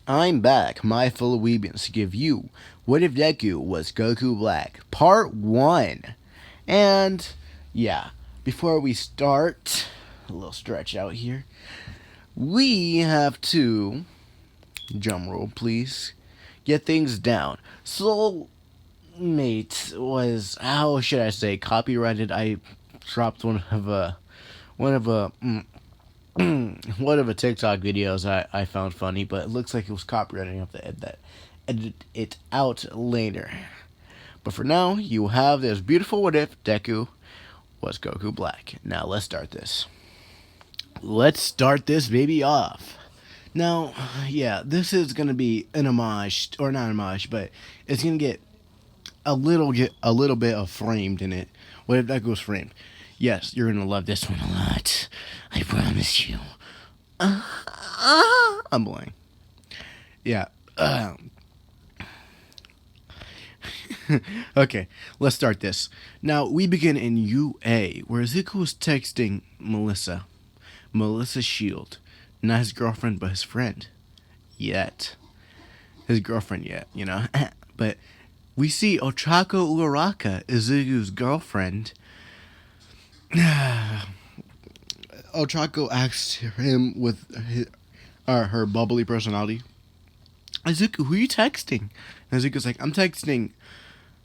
I'm back, my fellow Weebians, to give you What If Deku Was Goku Black, Part 1. And, yeah, before we start, a little stretch out here, we have to, drum roll please, get things down. Soul Mate was, how should I say, copyrighted. I dropped one of a one of the TikTok videos I found funny, but it looks like it was copyrighted. I have to edit it out later. But for now, you have this beautiful What If Deku was Goku Black. Now let's start this. Let's start this baby off. Now, yeah, this is gonna be an homage, or not an homage, but it's gonna get a little bit of framed in it. What if that goes framed? Yes, you're gonna love this one a lot. I promise you. I'm blank. Yeah. Okay, let's start this. Now, we begin in UA, where Zuko was texting Melissa Shield. Not his girlfriend, but his friend. Yet. His girlfriend yet, you know? But we see Ochako Uraraka is Zuko's girlfriend. Ochako asks him with her bubbly personality, Izuku, who are you texting? And Izuku's like, I'm texting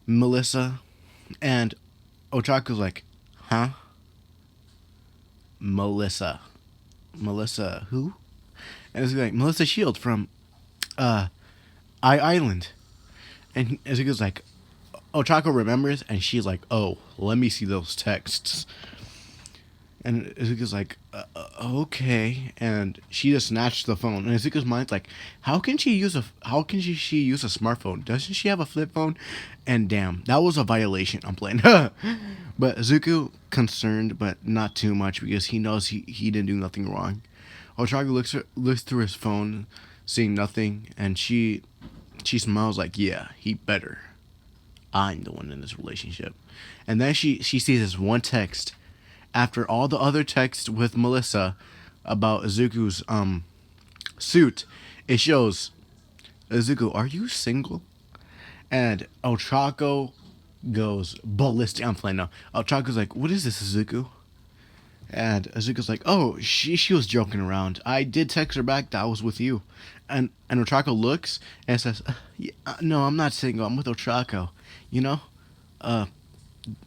Melissa. And Ochako's like, huh? Melissa who? And Izuku's like, Melissa Shield from Island. And Izuku's like, Ochako remembers, and she's like, oh, let me see those texts. And Izuku's like, okay, and she just snatched the phone. And Izuku's mind's like, how can she use a smartphone? Doesn't she have a flip phone? And damn, that was a violation. I'm playing. But Izuku concerned, but not too much because he knows he didn't do nothing wrong. Ochaga looks through his phone, seeing nothing, and she smiles like, yeah, he better. I'm the one in this relationship. And then she sees this one text. After all the other texts with Melissa about Izuku's suit, it shows, Izuku, are you single? And Ochako goes ballistic. I'm playing now. Ochako's like, what is this, Izuku? And Izuku's like, oh, she was joking around. I did text her back that I was with you. And Ochako looks and says, yeah, no, I'm not single. I'm with Ochako. You know?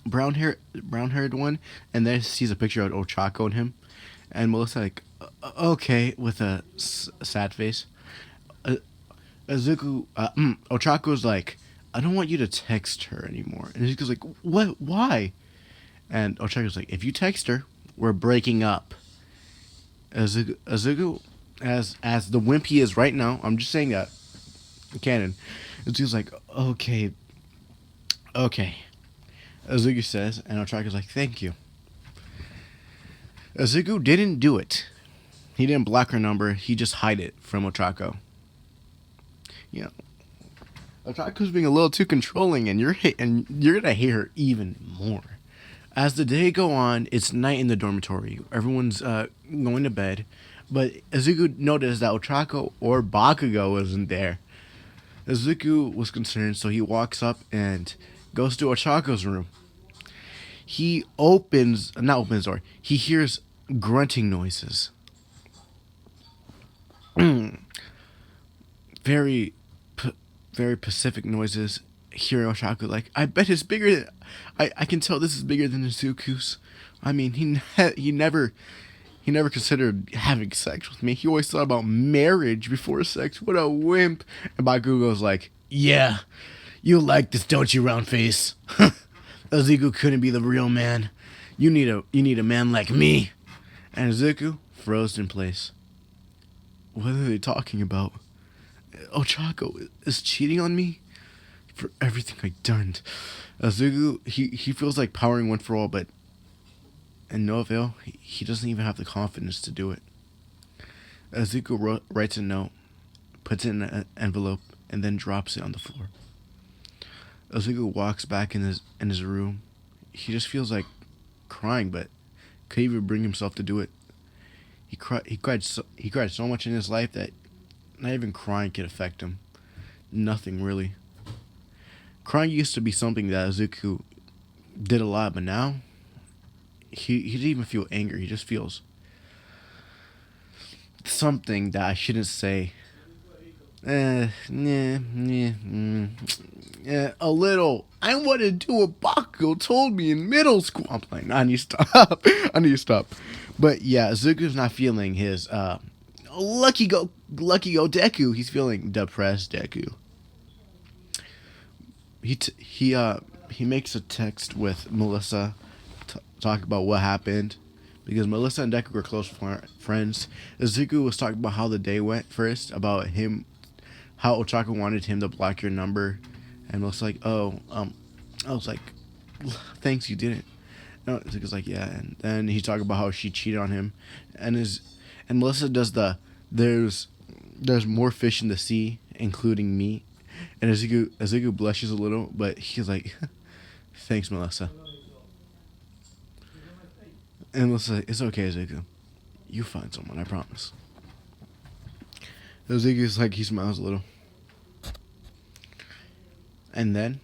Brown haired one, and then sees a picture of Ochako and him, and Melissa like, okay, with a sad face. Izuku, Ochako's like, I don't want you to text her anymore, and Izuku's like, what? Why? And Ochako's like, if you text her, we're breaking up. Izuku, as the wimp he is right now, I'm just saying that, canon. Izuku's like, okay. Izuku says, and Ochako's like, thank you. Izuku didn't do it. He didn't block her number. He just hid it from Ochako. You know, Ochako's being a little too controlling, and you're gonna hate her even more. As the day go on, it's night in the dormitory. Everyone's going to bed, but Izuku noticed that Ochako or Bakugo wasn't there. Izuku was concerned, so he walks up and goes to Ochako's room. He not opens the door. He hears grunting noises. very Pacific noises. Hearing Ochaku like, I bet it's bigger than, I can tell this is bigger than Izuku's. I mean, he never considered having sex with me. He always thought about marriage before sex. What a wimp. And Bakugo's like, yeah, you like this, don't you, round face? Izuku couldn't be the real man. You need a man like me. And Izuku froze in place. What are they talking about? Ochako is cheating on me for everything I've done. Izuku, he feels like powering one for all, but in no avail. He doesn't even have the confidence to do it. Izuku writes a note, puts it in an envelope, and then drops it on the floor. Izuku walks back in his room. He just feels like crying, but couldn't even bring himself to do it. He cried so much in his life that Not even crying could affect him. Nothing really. Crying used to be something that Izuku did a lot, but now he doesn't even feel anger. He just feels something that I shouldn't say. A little. I want to do what Bakugo told me in middle school. I'm playing. I need to stop. I need to stop. But yeah, Zuko's not feeling his lucky go Deku. He's feeling depressed Deku. He makes a text with Melissa, talk about what happened, because Melissa and Deku were close friends. Izuku was talking about how the day went first, about him, how Ochako wanted him to block your number, and Melissa's like, oh, I was like, thanks, you didn't. No, Izuku's like, yeah, and then he talked about how she cheated on him, and Melissa does there's more fish in the sea, including me, and Izuku blushes a little, but he's like, thanks, Melissa. And Melissa's like, it's okay, Izuku. You find someone, I promise. Izuku's like, he smiles a little. And then,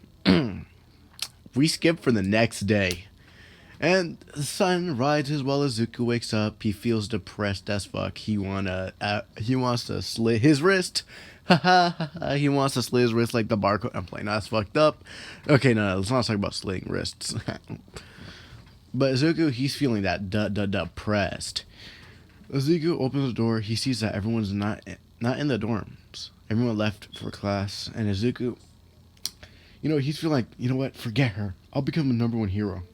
we skip for the next day. And the sun rises while Izuku wakes up. He feels depressed as fuck. He wants to slit his wrist. He wants to slit his wrist like the barcode. I'm playing. That's fucked up. Okay, no, let's not talk about slitting wrists. But Izuku, he's feeling that depressed. Izuku opens the door. He sees that everyone's not in the dorms. Everyone left for class. And Izuku, he's feeling like, you know what? Forget her. I'll become the number one hero.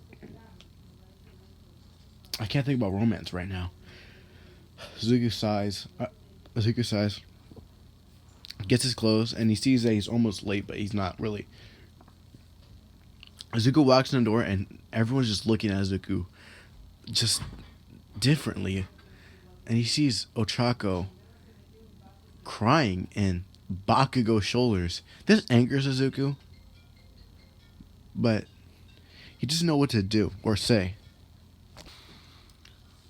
I can't think about romance right now. Izuku sighs. Gets his clothes, and he sees that he's almost late, but he's not really. Izuku walks in the door, and everyone's just looking at Izuku just differently. And he sees Ochako crying in Bakugo's shoulders. This angers Izuku, but he doesn't know what to do or say.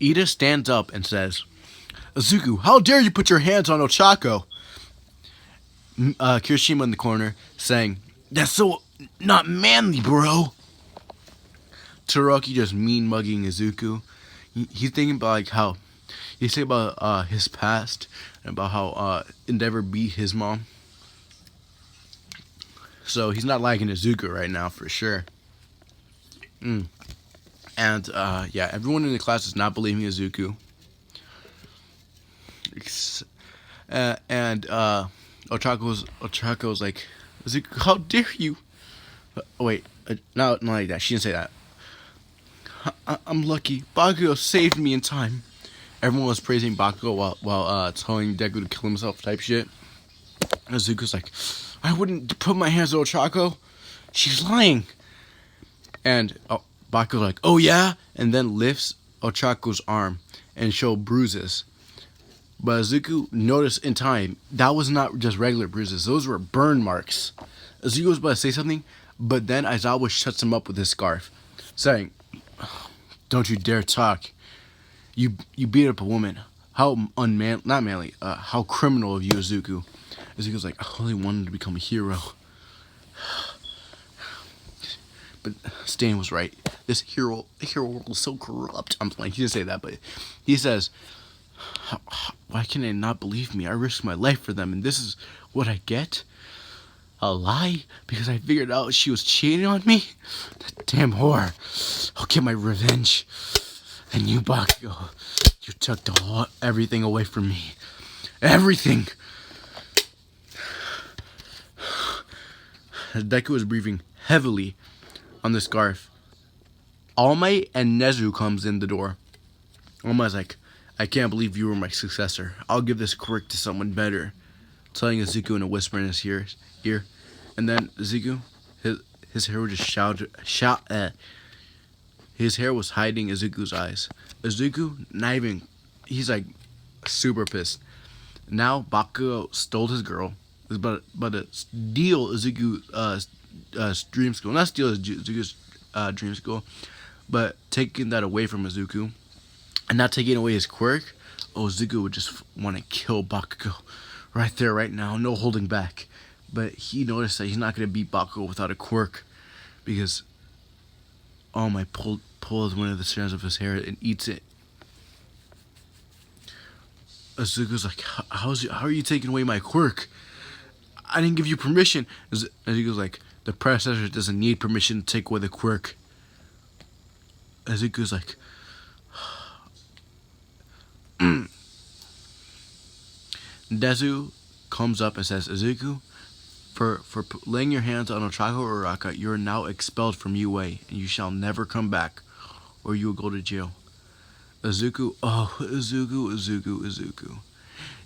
Ida stands up and says, Izuku, how dare you put your hands on Ochako? Kirishima in the corner saying, that's so not manly, bro. Todoroki just mean mugging Izuku. He's thinking about he's thinking about his past and about how Endeavor beat his mom. So he's not liking Izuku right now for sure. And everyone in the class is not believing Izuku. Ochako's like, Izuku, how dare you? Not like that. She didn't say that. I'm lucky. Bakugo saved me in time. Everyone was praising Bakugo while telling Deku to kill himself type shit. And Izuku's like, I wouldn't put my hands on Ochako. She's lying. And Bakugo's like, oh yeah? And then lifts Ochako's arm and show bruises. But Izuku noticed in time, that was not just regular bruises. Those were burn marks. Izuku was about to say something, but then Aizawa shuts him up with his scarf, saying, don't you dare talk. You beat up a woman. How not manly, how criminal of you, Izuku. Izuku's like, I only wanted to become a hero. But Stain was right. This hero world is so corrupt. I'm playing. He didn't say that, but he says, why can they not believe me? I risked my life for them, and this is what I get? A lie? Because I figured out she was cheating on me? That damn whore. I'll get my revenge. And you, Bakugo, you took everything away from me. Everything! Deku is breathing heavily on the scarf. All Might and Nezu comes in the door. All Might's like, I can't believe you were my successor. I'll give this quirk to someone better. Telling Izuku in a whisper in his ear. And then Izuku, his hair was just his hair was hiding Izuku's eyes. Izuku, he's like super pissed. Now Bakugo stole his girl. But to steal Izuku's dream school. Not steal Izuku's dream school, but taking that away from Izuku. And not taking away his quirk, Izuku would just want to kill Bakugo right there, right now, no holding back. But he noticed that he's not gonna beat Bakugo without a quirk, because All Might pulls one of the strands of his hair and eats it. Azuko's like, how are you taking away my quirk? I didn't give you permission. Azuko's like, the predecessor doesn't need permission to take away the quirk. Azuko's like, Dezu comes up and says, Azuku, for laying your hands on Ochako Uraka, you are now expelled from UA, and you shall never come back, or you will go to jail. Azuku, Azuku.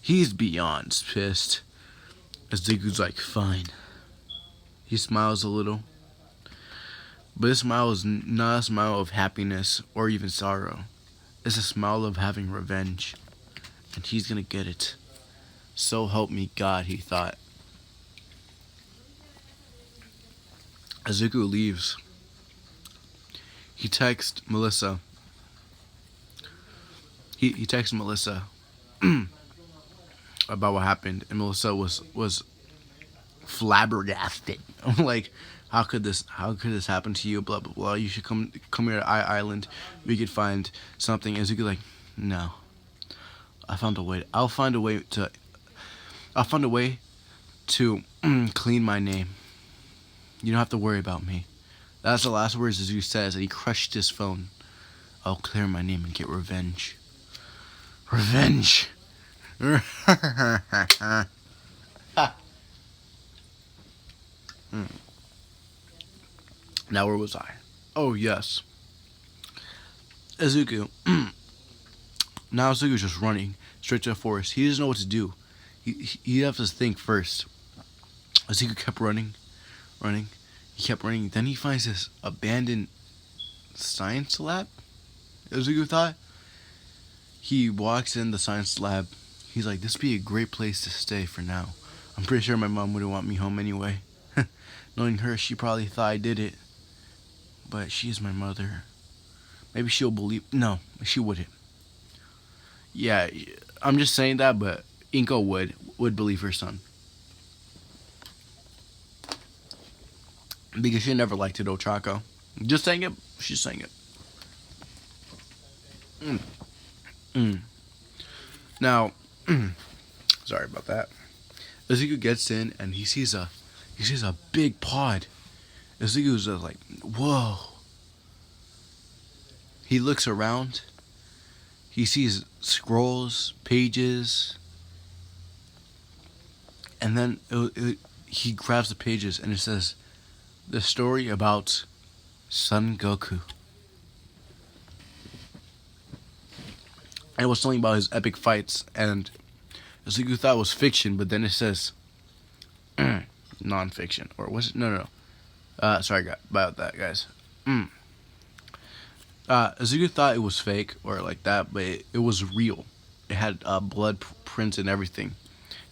He's beyond pissed. Azuku's like, fine. He smiles a little. But this smile is not a smile of happiness or even sorrow. It's a smile of having revenge. And he's gonna get it. So help me God, he thought. Azuku leaves. He texts Melissa. He texts Melissa about what happened, and Melissa was flabbergasted. I'm like, how could this happen to you? Blah blah blah. You should come here to Island. We could find something. Azuku like, no. I found a way. I'll find a way to clean my name. You don't have to worry about me. That's the last words Azuku says, and he crushed his phone. I'll clear my name and get revenge. Revenge. Now where was I? Oh yes. Azuku. Now Azuku's just running straight to the forest. He doesn't know what to do. He has to think first. Azuku kept running. He kept running. Then he finds this abandoned science lab. Azuku thought. He walks in the science lab. He's like, this would be a great place to stay for now. I'm pretty sure my mom wouldn't want me home anyway. Knowing her, she probably thought I did it. But she is my mother. Maybe she'll believe. No, she wouldn't. Yeah, I'm just saying that, but Inko would believe her son. Because she never liked it, Ochako. Just saying it. She's saying it. Now, sorry about that. Azuku gets in and he sees a big pod. Azuku's like, whoa. He looks around. He sees scrolls, pages, and then he grabs the pages and it says, the story about Son Goku. And it was something about his epic fights, and Azuku thought it was fiction, but then it says non-fiction, or was it? No. Sorry about that, guys. Azuku thought it was fake or like that, but it was real. It had blood prints and everything.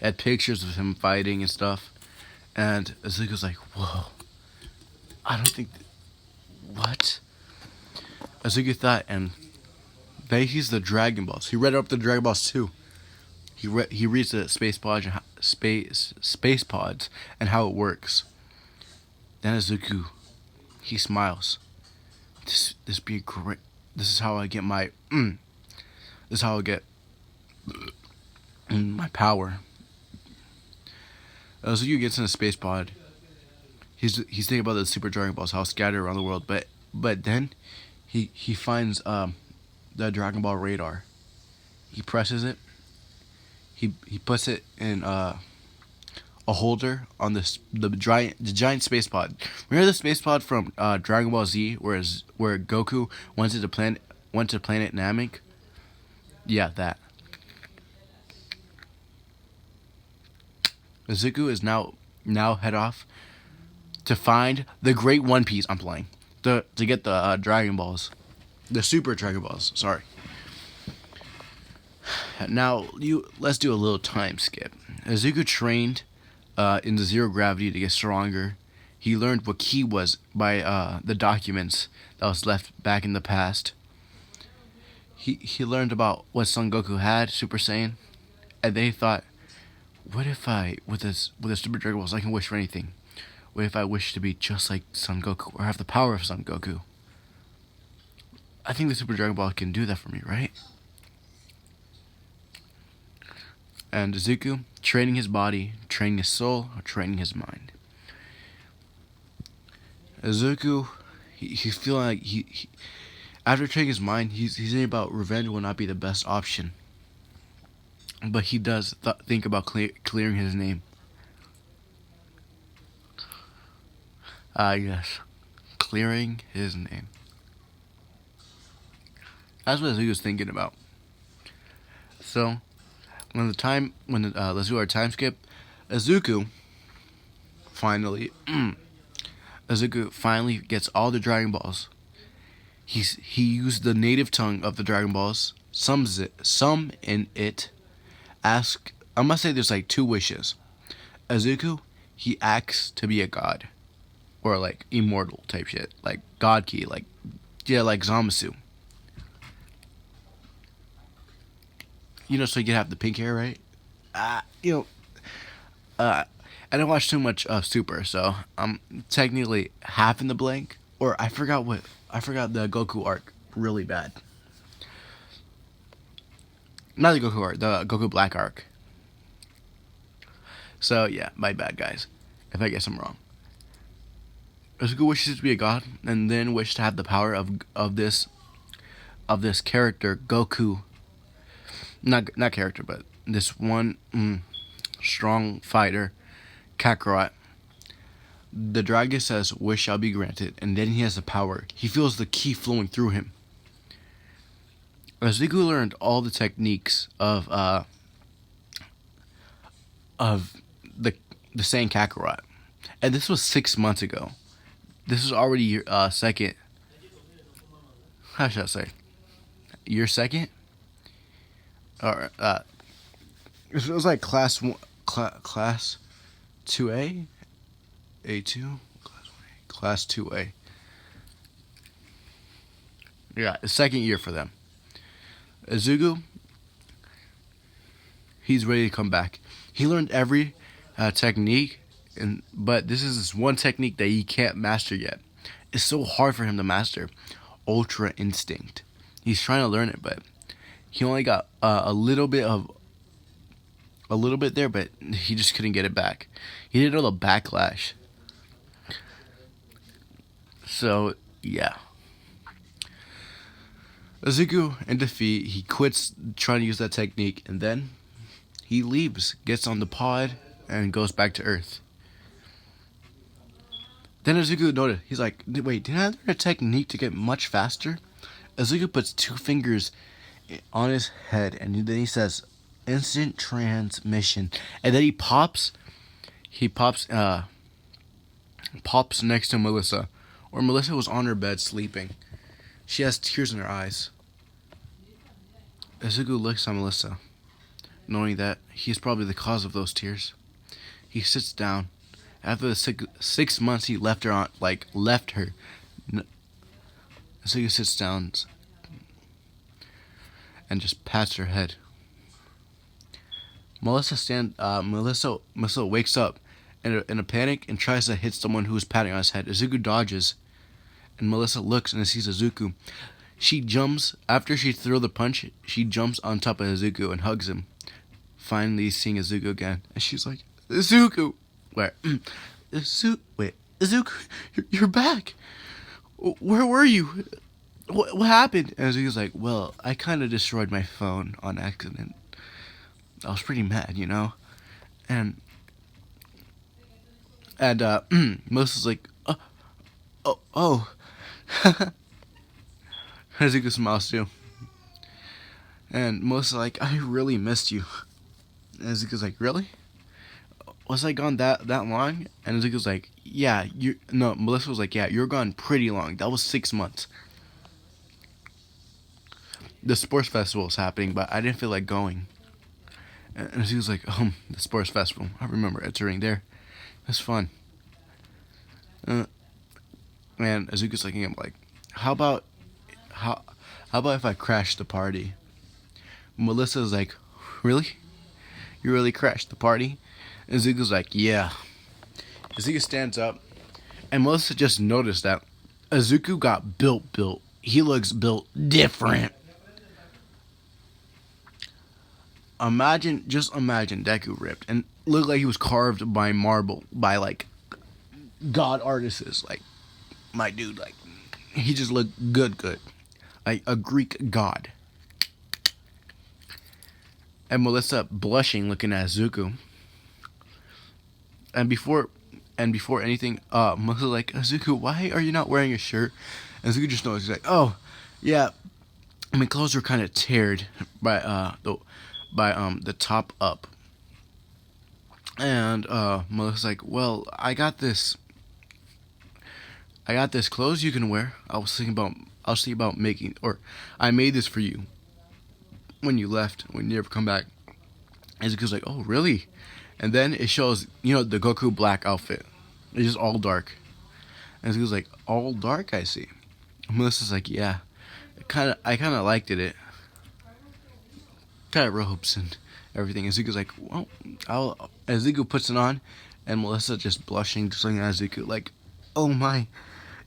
It had pictures of him fighting and stuff, and Azuku's like, whoa. I don't think. What? Azuki thought, and then he's the Dragon Balls. He read up the Dragon Balls too. He reads the space pods and how it works. Then Azuku, he smiles. This be great. This is how I get my. This is how I get my power. Azuki gets in a space pod. He's thinking about the Super Dragon Balls, how scattered around the world, but then he finds the Dragon Ball radar. He presses it. He puts it in a holder on the giant space pod. Remember the space pod from Dragon Ball Z, where Goku went to planet Namek? Yeah, that. Azuku is now head off to find the Great One Piece. I'm playing to get the Dragon Balls, the Super Dragon Balls. Sorry. Now let's do a little time skip. Azuku trained in the zero gravity to get stronger. He learned what ki was by the documents that was left back in the past. He learned about what Son Goku had, Super Saiyan, and they thought, what if I with this Super Dragon Balls I can wish for anything? What if I wish to be just like Son Goku or have the power of Son Goku? I think the Super Dragon Ball can do that for me, right? And Izuku training his body, training his soul, or training his mind. Izuku, he's feeling like he after training his mind, he's thinking about revenge will not be the best option. But he does think about clearing his name. Yes. Clearing his name. That's what Izuku's thinking about. So, let's do our time skip. Izuku finally, Izuku finally gets all the Dragon Balls. He used the native tongue of the Dragon Balls, sums in it. I must say there's like two wishes. Izuku, he acts to be a god. Or like immortal type shit. Like God Key, like Zamasu. So you can have the pink hair, right? I didn't watch too much Super, so I'm technically half in the blank. Or I forgot the Goku arc really bad. Not the Goku arc, the Goku Black arc. So yeah, my bad, guys, if I guess I'm wrong. Izuku wishes to be a god, and then wishes to have the power of this character Goku. Not character, but this one strong fighter, Kakarot. The dragon says, "Wish shall be granted," and then he has the power. He feels the ki flowing through him. Izuku learned all the techniques of the Saiyan Kakarot, and this was 6 months ago. This is already your second. How should I say? Your second, or it was like class 2A, A2, class 2A. Yeah, the second year for them. Izuku, he's ready to come back. He learned every technique, but this is this one technique that he can't master yet. It's so hard for him to master. Ultra Instinct. He's trying to learn it, but he only got a little bit there, but he just couldn't get it back. He didn't know the backlash. So yeah. Izuku, in defeat, he quits trying to use that technique, and then he leaves, gets on the pod, and goes back to Earth. Then Izuku noted, he's like, wait, didn't I learn a technique to get much faster? Izuku puts 2 fingers on his head, and then he says, instant transmission. And then he pops next to Melissa. Or Melissa was on her bed sleeping. She has tears in her eyes. Izuku looks at Melissa, knowing that he's probably the cause of those tears. He sits down. After the 6 months he left her. Izuku sits down and just pats her head. Melissa wakes up in a panic and tries to hit someone who's patting on his head. Izuku dodges, and Melissa looks and sees Izuku. She jumps, after she throws the punch, she jumps on top of Izuku and hugs him. Finally seeing Izuku again, and she's like, Izuku! Izuku, you're back! Where were you? What happened? And Izuku's like, well, I kind of destroyed my phone on accident. I was pretty mad, And Melissa's like, oh. Izuku smiles too. And Melissa's like, I really missed you. And Izuku's like, really? Was I gone that long? And Izuku's like, yeah, Melissa was like, yeah, you're gone pretty long. That was 6 months. The sports festival was happening, but I didn't feel like going. And Izuku's like, the sports festival. I remember entering there. It's fun. And Izuku's looking at him like, how about if I crash the party? Melissa's like, really? You really crashed the party? And Zuko's like, yeah. Zuko stands up, and Melissa just noticed that Izuku got built. He looks built different. Just imagine Deku ripped and looked like he was carved by marble, by like god artists. Like, my dude, like, he just looked good. Like a Greek god. And Melissa blushing, looking at Zuko. And before anything, Melissa's like, Zuko, why are you not wearing a shirt? And Zuko just knows. He's like, oh, yeah, my clothes are kind of teared by the top up. And Melissa's like, well, I got this clothes you can wear. I was thinking about making, or I made this for you when you left, when you never come back. And Zuko's like, oh, really? And then it shows, the Goku black outfit. It's just all dark. And Zuko's like, all dark, I see. And Melissa's like, yeah. I kind of liked it. Kind of ropes and everything. And Zuko's like, well, and Zuko puts it on, and Melissa just blushing, just looking at Zuko, like, oh my,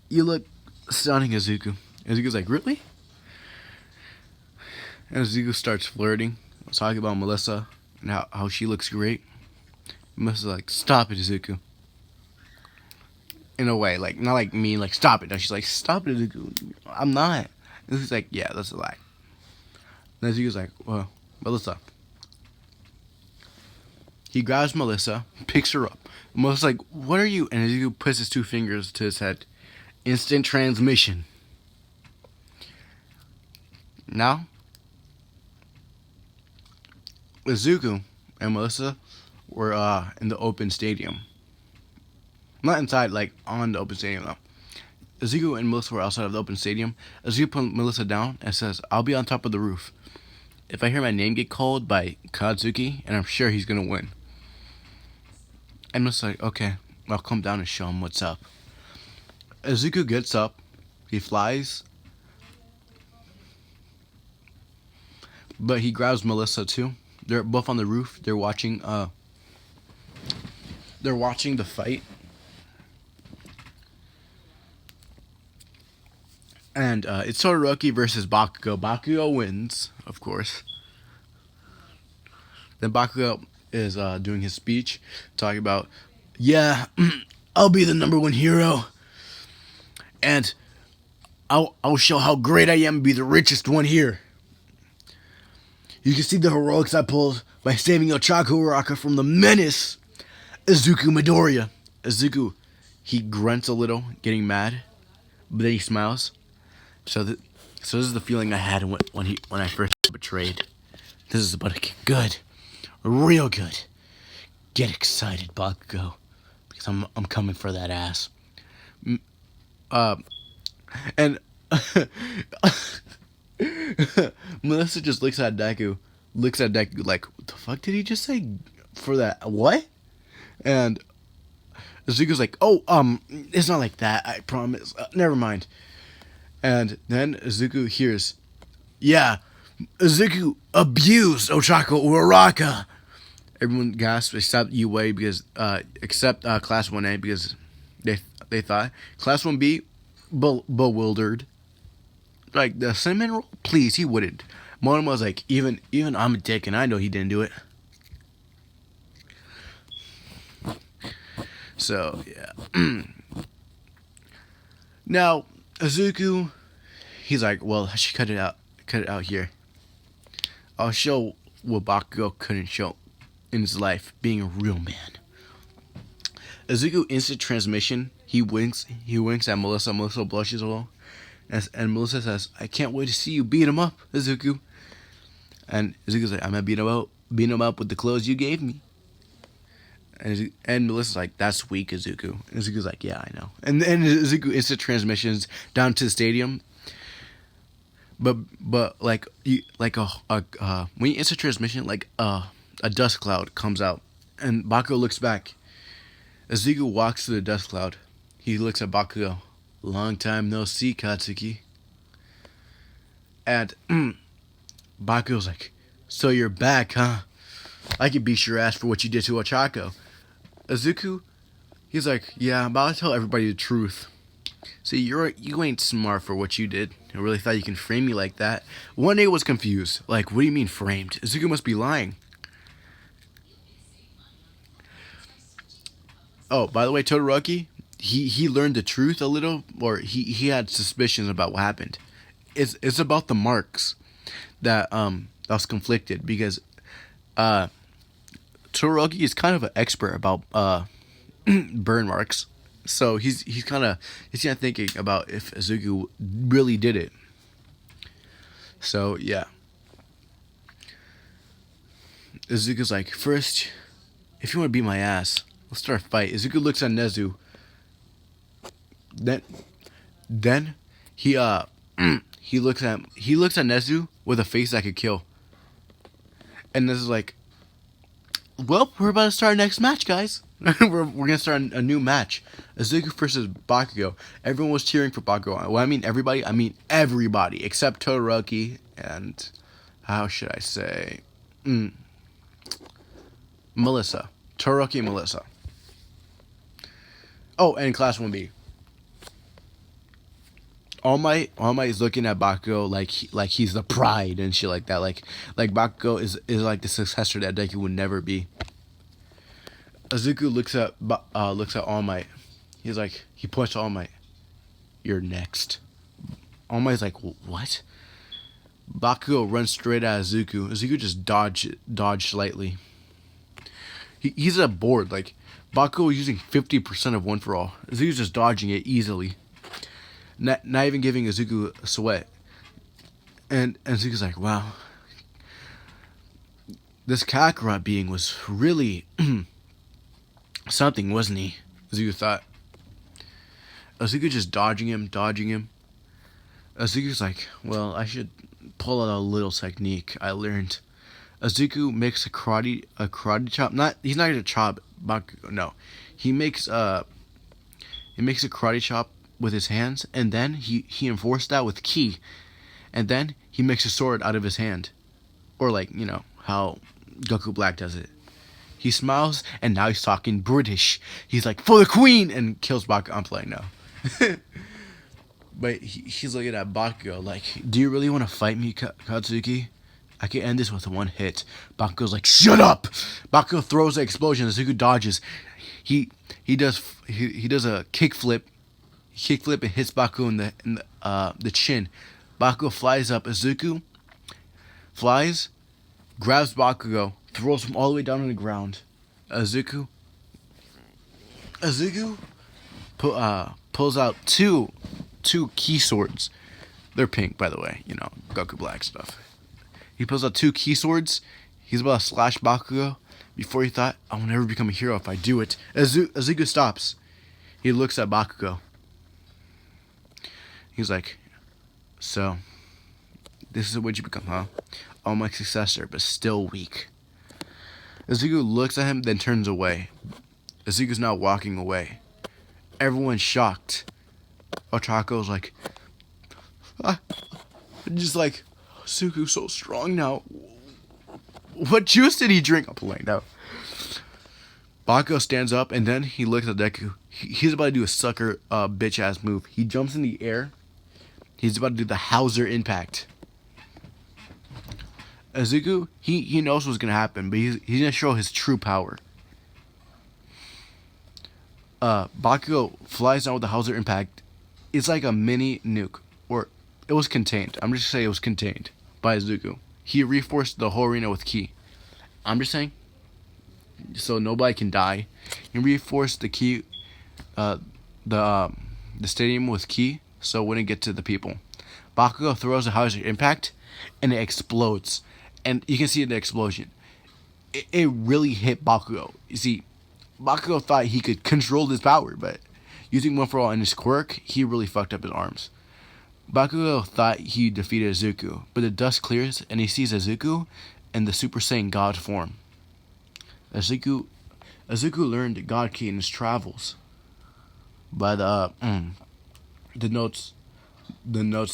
you look stunning, Zuko. And Zuko's like, really? And Zuko starts flirting, talking about Melissa and how she looks great. Melissa's like, stop it, Zuko. In a way, like, not like mean, like, stop it. No, she's like, stop it, Zuko. I'm not. And he's like, yeah, that's a lie. And Zuko's like, well, Melissa. He grabs Melissa, picks her up. Melissa's like, what are you? And Zuko puts his two fingers to his head. Instant transmission. Now, Zuko and Melissa were in the open stadium. Not inside, like on the open stadium though. Zuko and Melissa were outside of the open stadium. Zuko put Melissa down and says, I'll be on top of the roof. If I hear my name get called by Katsuki, and I'm sure he's gonna win. And Melissa's like, okay, I'll come down and show him what's up. Zuko gets up, he flies, but he grabs Melissa too. They're both on the roof. They're watching the fight. And it's Todoroki versus Bakugo. Bakugo wins, of course. Then Bakugo is doing his speech, talking about, yeah, I'll be the #1 hero. And I'll show how great I am and be the richest one here. You can see the heroics I pulled by saving Ochako Uraka from the menace, Izuku Midoriya. Izuku, he grunts a little, getting mad, but then he smiles. So this is the feeling I had when I first betrayed. This is about to get good, real good. Get excited, Bakugo, because I'm coming for that ass. And Melissa just looks at Deku like, what the fuck did he just say? For that, what? And Zuko's like, oh, it's not like that, I promise. Never mind. And then Zuko hears, yeah, Zuko abused Ochako Uraraka. Everyone gasps except UA because except Class 1A because they thought Class 1B bewildered. Like the cinnamon roll, please, he wouldn't. Monoma was like, even I'm a dick and I know he didn't do it. So yeah. Now Izuku, he's like, well, I should cut it out here. I'll show what Bakugo couldn't show in his life, being a real man. Izuku instant transmission. He winks at Melissa. Melissa blushes a little, and Melissa says, "I can't wait to see you beat him up, Izuku." And Izuku's like, "I'm gonna beat him up with the clothes you gave me." And Melissa's like, "That's weak, Izuku." And Izuku's like, "Yeah, I know." And then Izuku instant transmissions down to the stadium. But like when you instant transmission, like a dust cloud comes out, and Bakugo looks back. Izuku walks through the dust cloud. He looks at Bakugo. Long time no see, Katsuki. And Bakugo's like, so you're back, huh? I could beat your ass for what you did to Ochako. Izuku, he's like, yeah, I'm about to tell everybody the truth. See, you ain't smart for what you did. I really thought you can frame me like that. One day was confused. Like, what do you mean framed? Izuku must be lying. Oh, by the way, Todoroki, he learned the truth a little, or he had suspicions about what happened. It's about the marks that was conflicted because uh Todoroki is kind of an expert about burn marks. So he's kind of thinking about if Izuku really did it. So yeah, Izuku's like, first, if you want to beat my ass, let's start a fight. Izuku looks at Nezu. Then then he he looks at Nezu with a face that could kill. And Nezu's like, well, we're about to start our next match, guys. we're gonna start a new match. Izuku versus Bakugo. Everyone was cheering for Bakugo. When I mean everybody, I mean everybody except Todoroki and how should I say, Melissa. Todoroki and Melissa. Oh, and Class 1B. All Might is looking at Bakugo like he's the pride and shit like that. Like Bakugo is like the successor that Deku would never be. Izuku looks at All Might. He's like, he points to All Might. You're next. All Might's like, what? Bakugo runs straight at Izuku. Izuku just dodged slightly. He's at board. Like Bakugo is using 50% of One for All. Izuku's just dodging it easily. Not even giving Izuku a sweat. And Izuku's like, wow. This Kakarot being was really something, wasn't he? Izuku thought. Izuku just dodging him. Izuku's like, well, I should pull out a little technique I learned. Izuku makes a karate chop. He's not gonna chop Bakugo. No, he makes a karate chop with his hands, and then he enforced that with ki, and then he makes a sword out of his hand, or like how Goku Black does it. He smiles, and now he's talking British. He's like, for the queen, and kills Bakugo. I'm playing now. But he's looking at Bakugo like, do you really want to fight me, Katsuki? I can end this with one hit. Bakugo's like, shut up! Bakugo throws the explosion. Izuku dodges. He does a kickflip. Kickflip and hits Bakugo in the chin. Bakugo flies up. Izuku flies, grabs Bakugo, throws him all the way down on the ground. Izuku pulls out two key swords. They're pink, by the way. Goku Black stuff. He pulls out two key swords. He's about to slash Bakugo. Before he thought, I will never become a hero if I do it. Izuku stops. He looks at Bakugo. He's like, so, this is what you become, huh? All my successor, but still weak. Izuku looks at him, then turns away. Izuku's now walking away. Everyone's shocked. Ochako's like, just like, Izuku's so strong now. What juice did he drink? I'm playing now. Bakugo stands up, and then he looks at Deku. He's about to do a sucker bitch ass move. He jumps in the air. He's about to do the Hauser impact. Izuku, he knows what's gonna happen, but he's gonna show his true power. Bakugo flies down with the Hauser impact. It's like a mini nuke, or it was contained. I'm just gonna say it was contained by Izuku. He reinforced the whole arena with ki. I'm just saying, so nobody can die. He reinforced the ki, the stadium with ki, so it wouldn't get to the people. Bakugo throws a Hauser impact, and it explodes. And you can see the explosion. It really hit Bakugo. You see, Bakugo thought he could control his power, but using One for All and his quirk, he really fucked up his arms. Bakugo thought he defeated Izuku, but the dust clears, and he sees Izuku in the Super Saiyan God form. Izuku learned God Ki in his travels by the notes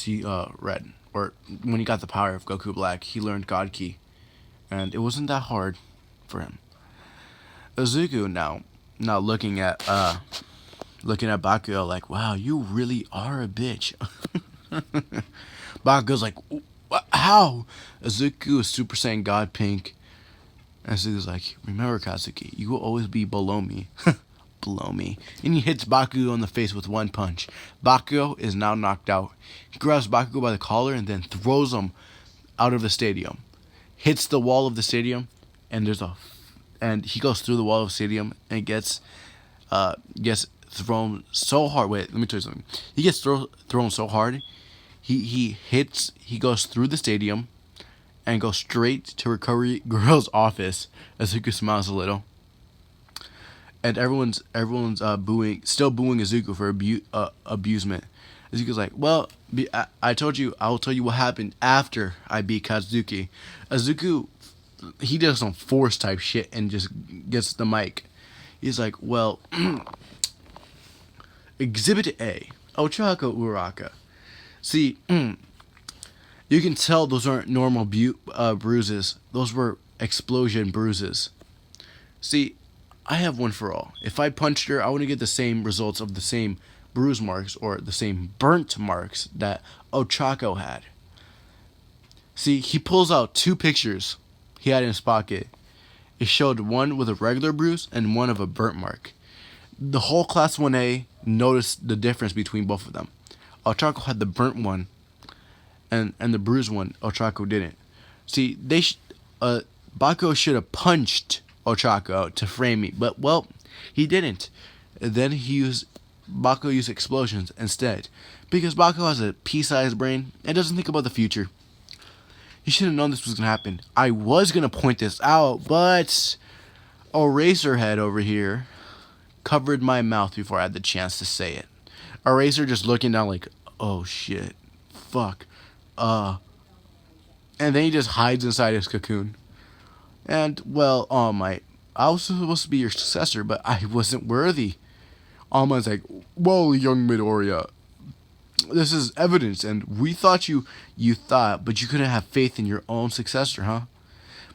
he read, or when he got the power of Goku Black, he learned God Ki, and it wasn't that hard for him. Izuku now now looking at Bakugo like, wow, you really are a bitch. Bakugo's like, how? Izuku is Super Saiyan God Pink. And Izuku's like, remember, Kazuki, you will always be below me. Below me. And he hits Bakugo in the face with one punch. Bakugo is now knocked out. He grabs Bakugo by the collar and then throws him out of the stadium. Hits the wall of the stadium, and he goes through the wall of the stadium and gets thrown so hard. Wait, let me tell you something. He gets thrown so hard. He goes through the stadium and goes straight to Recovery Girl's office. Izuku smiles a little. And everyone's booing Izuku for abusement. Izuku's like, well, I told you, I'll tell you what happened after I beat Kazuki. Izuku, he does some force type shit and just gets the mic. He's like, well, Exhibit A, Ochako Uraka. See, you can tell those aren't normal bruises. Those were explosion bruises. See, I have one for all. If I punched her, I want to get the same results of the same bruise marks or the same burnt marks that Ochako had. See, he pulls out 2 pictures he had in his pocket. It showed one with a regular bruise and one of a burnt mark. The whole Class 1A noticed the difference between both of them. Ochako had the burnt one, and the bruised one, Ochako didn't. See, Bakugo should have punched Ochako to frame me, but, well, he didn't. Then Bakugo used explosions instead, because Bakugo has a pea-sized brain and doesn't think about the future. He should have known this was going to happen. I was going to point this out, but Eraserhead over here covered my mouth before I had the chance to say it. Eraser just looking down like, oh shit, fuck, and then he just hides inside his cocoon. And, well, All Might, I was supposed to be your successor, but I wasn't worthy. All Might's like, well, young Midoriya, this is evidence, and we thought you thought, but you couldn't have faith in your own successor, huh?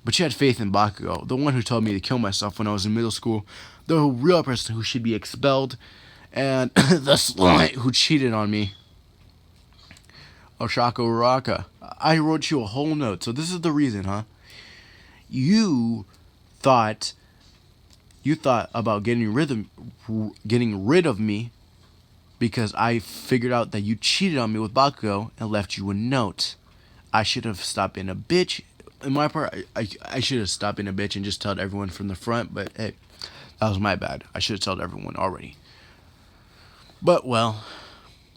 But you had faith in Bakugo, the one who told me to kill myself when I was in middle school, the real person who should be expelled, and the slut who cheated on me. Oshako Uraka, I wrote you a whole note, so this is the reason, huh? You thought about getting rid of me because I figured out that you cheated on me with Bakugo and left you a note. I should have stopped being a bitch. In my part, I should have stopped being a bitch and just told everyone from the front, but hey, that was my bad. I should have told everyone already. But, well,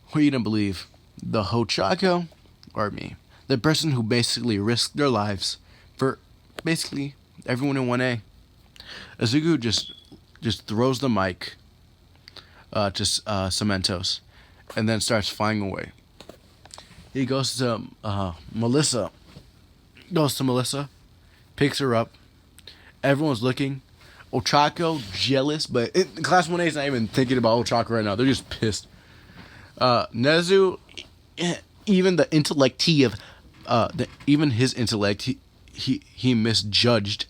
who are you gonna believe? The Hochako or me? The person who basically risked their lives for basically everyone in 1A. Izuku just throws the mic to Cementos and then starts flying away. He goes to Melissa. Picks her up. Everyone's looking. Ochako jealous, but Class 1A is not even thinking about Ochako right now. They're just pissed. Nezu, even the intellectee of even his intellect, he misjudged.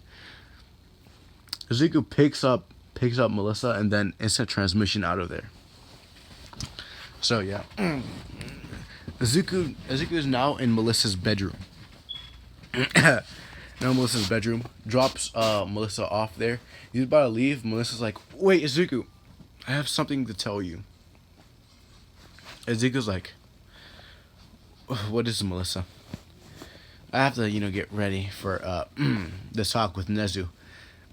Izuku picks up Melissa and then instant transmission out of there. So yeah, Izuku is now in Melissa's bedroom. Now Melissa's bedroom, drops Melissa off there. He's about to leave. Melissa's like, wait, Izuku, I have something to tell you. Izuku's like, what is it, Melissa? I have to, get ready for the talk with Nezu.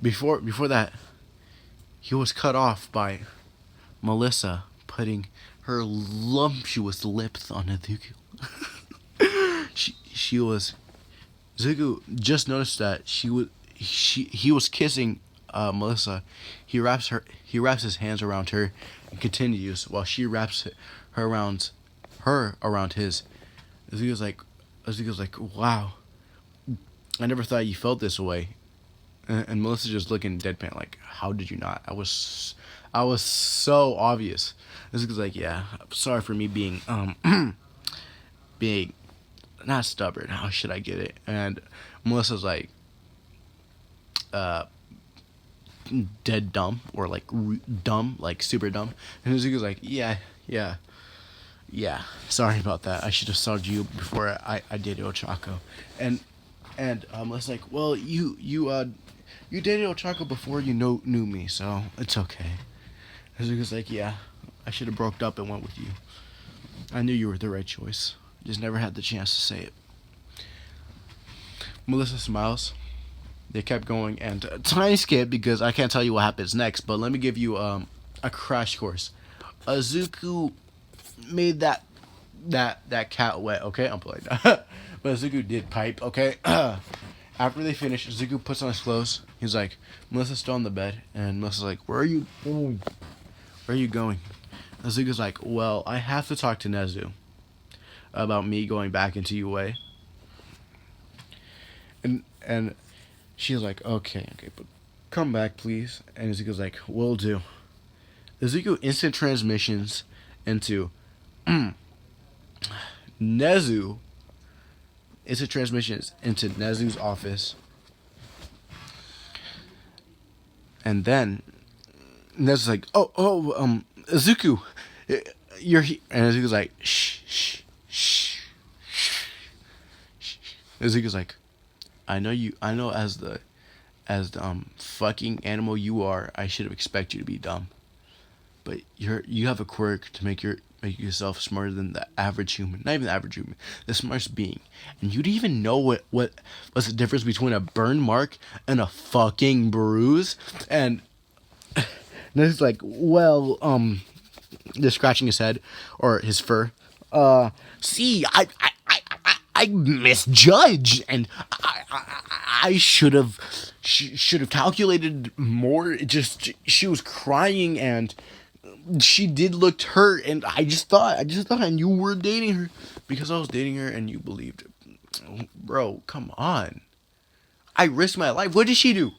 Before that, he was cut off by Melissa putting her lumptuous lips on Izuku. Izuku just noticed that he was kissing Melissa. He wraps his hands around her and continues while she wraps her around his. Izuku's like, wow, I never thought you felt this way. And Melissa just looking deadpan like, how did you not? I was so obvious. Izuku's like, yeah, sorry for me being being not stubborn. How should I get it? And Melissa's like, dead dumb or like dumb, like super dumb. And Izuku's like, yeah, yeah, yeah. Sorry about that. I should have saw you before I dated Ochako. And it's like, well, you dated Ochako before you knew me, so it's okay. Izuku's like, yeah, I should have broke up and went with you. I knew you were the right choice. Just never had the chance to say it. Melissa smiles. They kept going, and tiny skip because I can't tell you what happens next. But let me give you a crash course. Izuku made that cat wet. Okay, I'm playing. But Izuku did pipe. Okay. After they finish, Izuku puts on his clothes. He's like, Melissa's still on the bed, and Melissa's like, where are you going? Where are you going? Izuku's like, well, I have to talk to Nezu about me going back into UA. And she's like, okay, but come back, please. And Izuku's like, will do. Izuku instant transmissions into Nezu. Instant transmissions into Nezu's office. And then Nezu's like, Izuku, you're here. And Izuku's like, shh. Izuku's like, I know as the fucking animal you are, I should have expected you to be dumb. But you have a quirk to make yourself smarter than the average human. Not even the average human, the smartest being. And you didn't even know what's the difference between a burn mark and a fucking bruise. And it's like, well, just scratching his head or his fur. See, I misjudged, and I should have calculated more. Just she was crying, and she did look hurt, and I just thought you were dating her because I was dating her, and you believed it. Bro, come on. I risked my life. What did she do?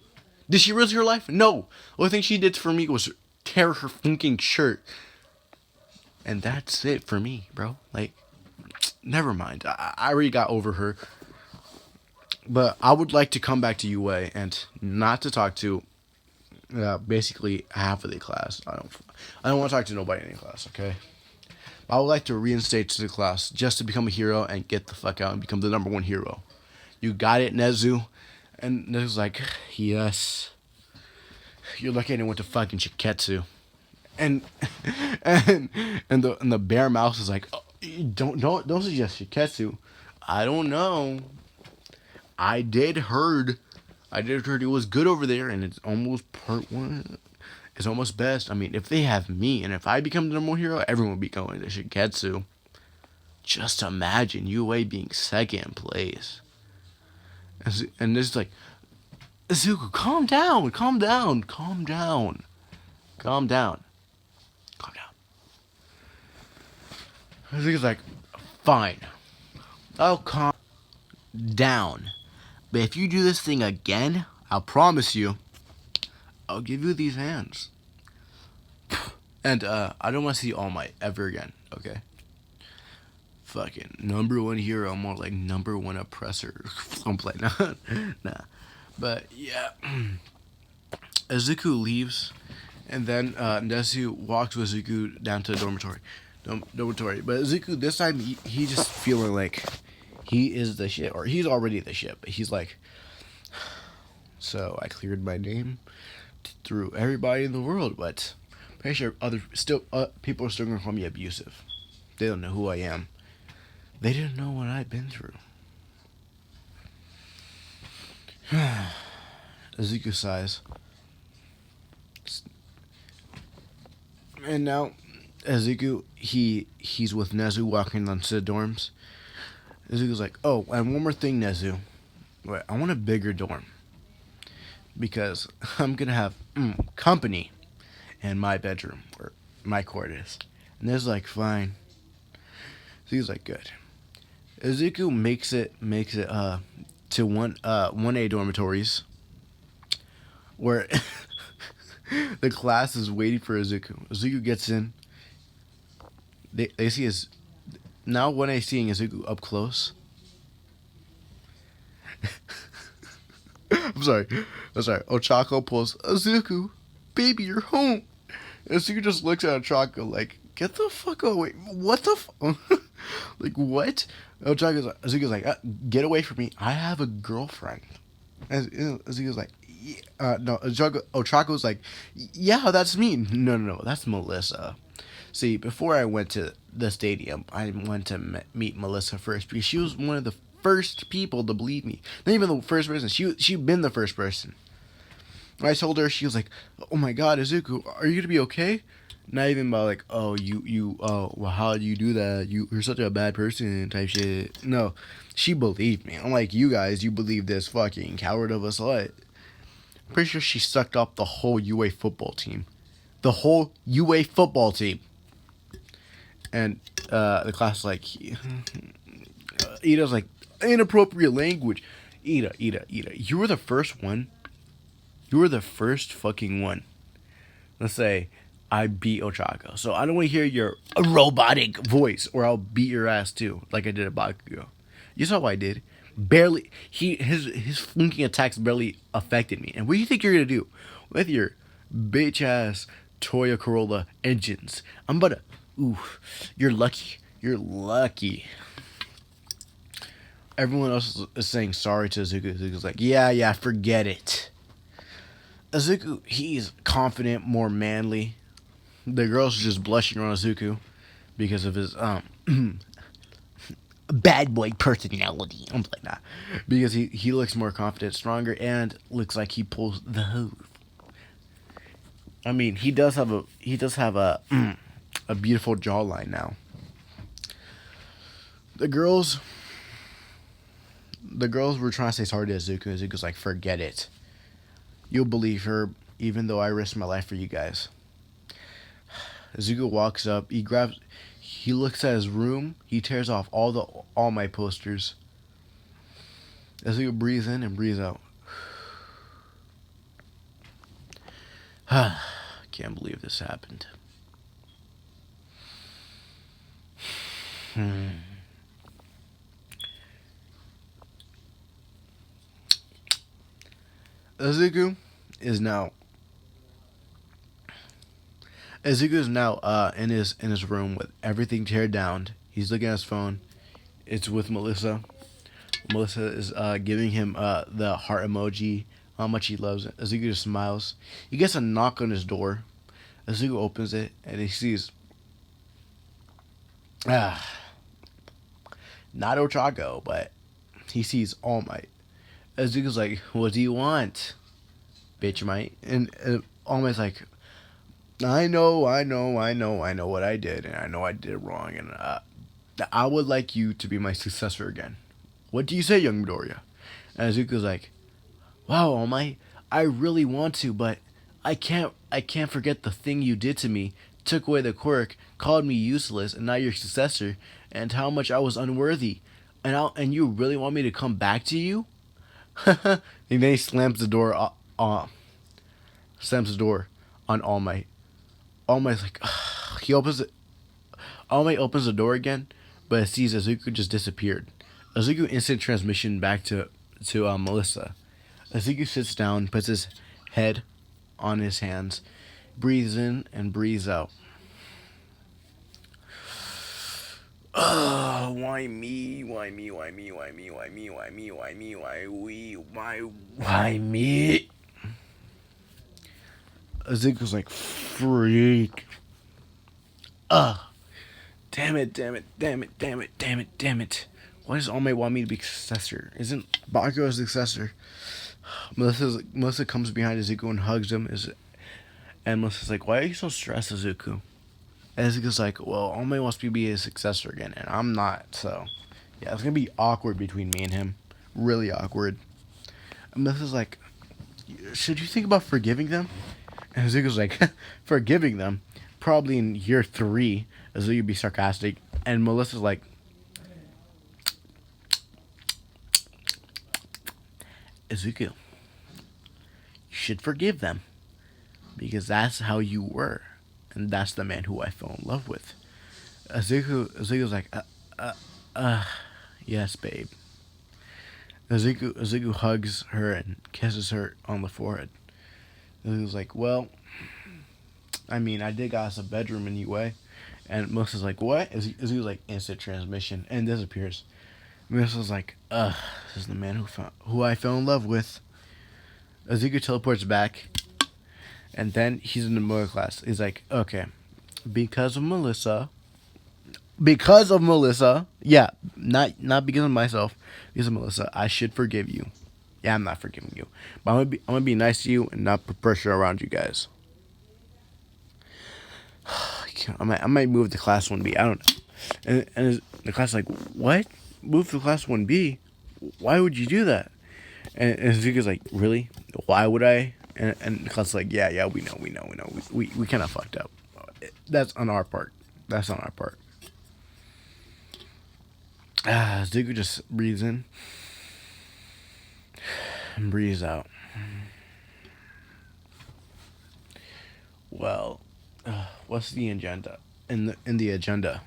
Did she risk her life? No. The only thing she did for me was tear her fucking shirt, and that's it for me, bro. Like, never mind. I already got over her. But I would like to come back to UA and not to talk to basically half of the class. I don't want to talk to nobody in the class, okay? I would like to reinstate to the class just to become a hero and get the fuck out and become the number one hero. You got it, Nezu? And Nezu's like, yes. You're lucky I didn't went to fucking Shiketsu. And the bear mouse is like, oh, don't suggest Shiketsu. I don't know. I did heard it was good over there, and it's almost part one. It's almost best. I mean, if they have me, and if I become the number one hero, everyone will be going to Shiketsu. Just imagine UA being second place. And this is like, Izuku, calm down. Izuku's like, fine, I'll calm down. But if you do this thing again, I'll promise you, I'll give you these hands. And I don't want to see All Might ever again, okay? Fucking number one hero, more like number one oppressor. I'm playing. Nah. But yeah. Izuku leaves, and then Nezu walks with Izuku down to the dormitory. But Izuku, this time, he just feeling like he is the shit, or he's already the shit, but he's like, so I cleared my name through everybody in the world, but I'm pretty sure people are still gonna call me abusive. They don't know who I am. They didn't know what I've been through. Izuku sighs. And now, Izuku, he's with Nezu walking onto the dorms. Izuku's like, oh, and one more thing, Nezu. Wait, I want a bigger dorm. Because I'm going to have company in my bedroom, where my quarters. And Nezu's like, fine. Izuku's like, good. Izuku makes it to 1A dormitories, where the class is waiting for Izuku. Izuku gets in. They see his... Now 1A seeing Izuku up close. I'm sorry. I'm sorry. Ochako pulls Azuku, baby, you're home. And Azuku just looks at Ochako like, get the fuck away. What the like, what? Azuku's like, get away from me. I have a girlfriend. And Azuku's like, no. Ochako's like, yeah, that's me. No, that's Melissa. See, before I went to the stadium, I went to meet Melissa first because she was one of the first people to believe me. Not even the first person. She'd been the first person. When I told her, she was like, "Oh my God, Izuku, are you gonna be okay?" Not even about like, "Oh, well, how do you do that? You're such a bad person," type shit. No, she believed me. Unlike you guys, you believe this fucking coward of a slut. Pretty sure she sucked up the whole UA football team, the whole UA football team. And the class was like, Ida's like, inappropriate language. Ida, you were the first one. You were the first fucking one. Let's say I beat Ochako. So I don't want to hear your robotic voice or I'll beat your ass too, like I did at Bakugo. You saw what I did. Barely, his flinking attacks barely affected me. And what do you think you're going to do with your bitch ass Toyota Corolla engines? I'm about to, you're lucky. You're lucky. Everyone else is saying sorry to Azuku. Azuku's like, yeah, forget it. Azuku, he's confident, more manly. The girls are just blushing around Azuku because of his bad boy personality. I'm like that because he looks more confident, stronger, and looks like he pulls the hose. I mean, he does have a a beautiful jawline now. The girls were trying to say sorry to Azuku. Azuku's like, forget it. You'll believe her, even though I risked my life for you guys. Azuku walks up. He looks at his room. He tears off all my posters. Azuku breathes in and breathes out. Can't believe this happened. Azuku is now in his room with everything teared down. He's looking at his phone. It's with Melissa. Melissa is giving him the heart emoji, how much he loves it. Azuku just smiles. He gets a knock on his door. Azuku opens it and he sees not Ochako, but he sees All Might. Azuku's like, what do you want, bitch might? And All Might's like, I know what I did, and I know I did it wrong, and I would like you to be my successor again. What do you say, young Midoriya? And Azuku's like, wow, All Might, I really want to, but I can't forget the thing you did to me. Took away the quirk, called me useless, and now your successor, and how much I was unworthy. And you really want me to come back to you? And then he slams the door on All Might. All Might's like, ugh. He opens it. All Might opens the door again, but it sees Azuku just disappeared. Azuku instant transmission back to Melissa. Azuku sits down, puts his head on his hands, breathes in and breathes out. Why me? Why me? Why me? Why me? Why me? Why me? Why me? Why we? Why me? Azuku's like, freak. Damn it. Why does All Might want me to be successor? Isn't Bakugo a successor? Melissa comes behind Azuku and hugs him. And Melissa's like, why are you so stressed, Azuku? And Azuku's like, well, All Might wants me to be his successor again, and I'm not, so yeah, it's gonna be awkward between me and him. Really awkward. And Melissa's like, should you think about forgiving them? And Azuku's like, forgiving them? Probably in year 3. Azuku be sarcastic. And Melissa's like, Azuku, you should forgive them. Because that's how you were. And that's the man who I fell in love with. Azuku's like, yes, babe. Azuku hugs her and kisses her on the forehead. Azuku's like, well, I mean, I did got us a bedroom anyway. And Melissa's like, what? Azuku's like, instant transmission, and disappears. Melissa's like, ugh, this is the man who I fell in love with. Azuku teleports back, and then he's in the middle class. He's like, okay, because of Melissa, yeah, not because of myself, because of Melissa, I should forgive you. Yeah, I'm not forgiving you, but I'm gonna be nice to you and not put pressure around you guys. I might move to class 1B. I don't know. And the class is like, what? Move to class 1B? Why would you do that? And Zuka's like, really? Why would I? And the class is like, yeah, we know. We kind of fucked up. That's on our part. Zuko just breathes in and breathes out. Well, what's the agenda? In the agenda,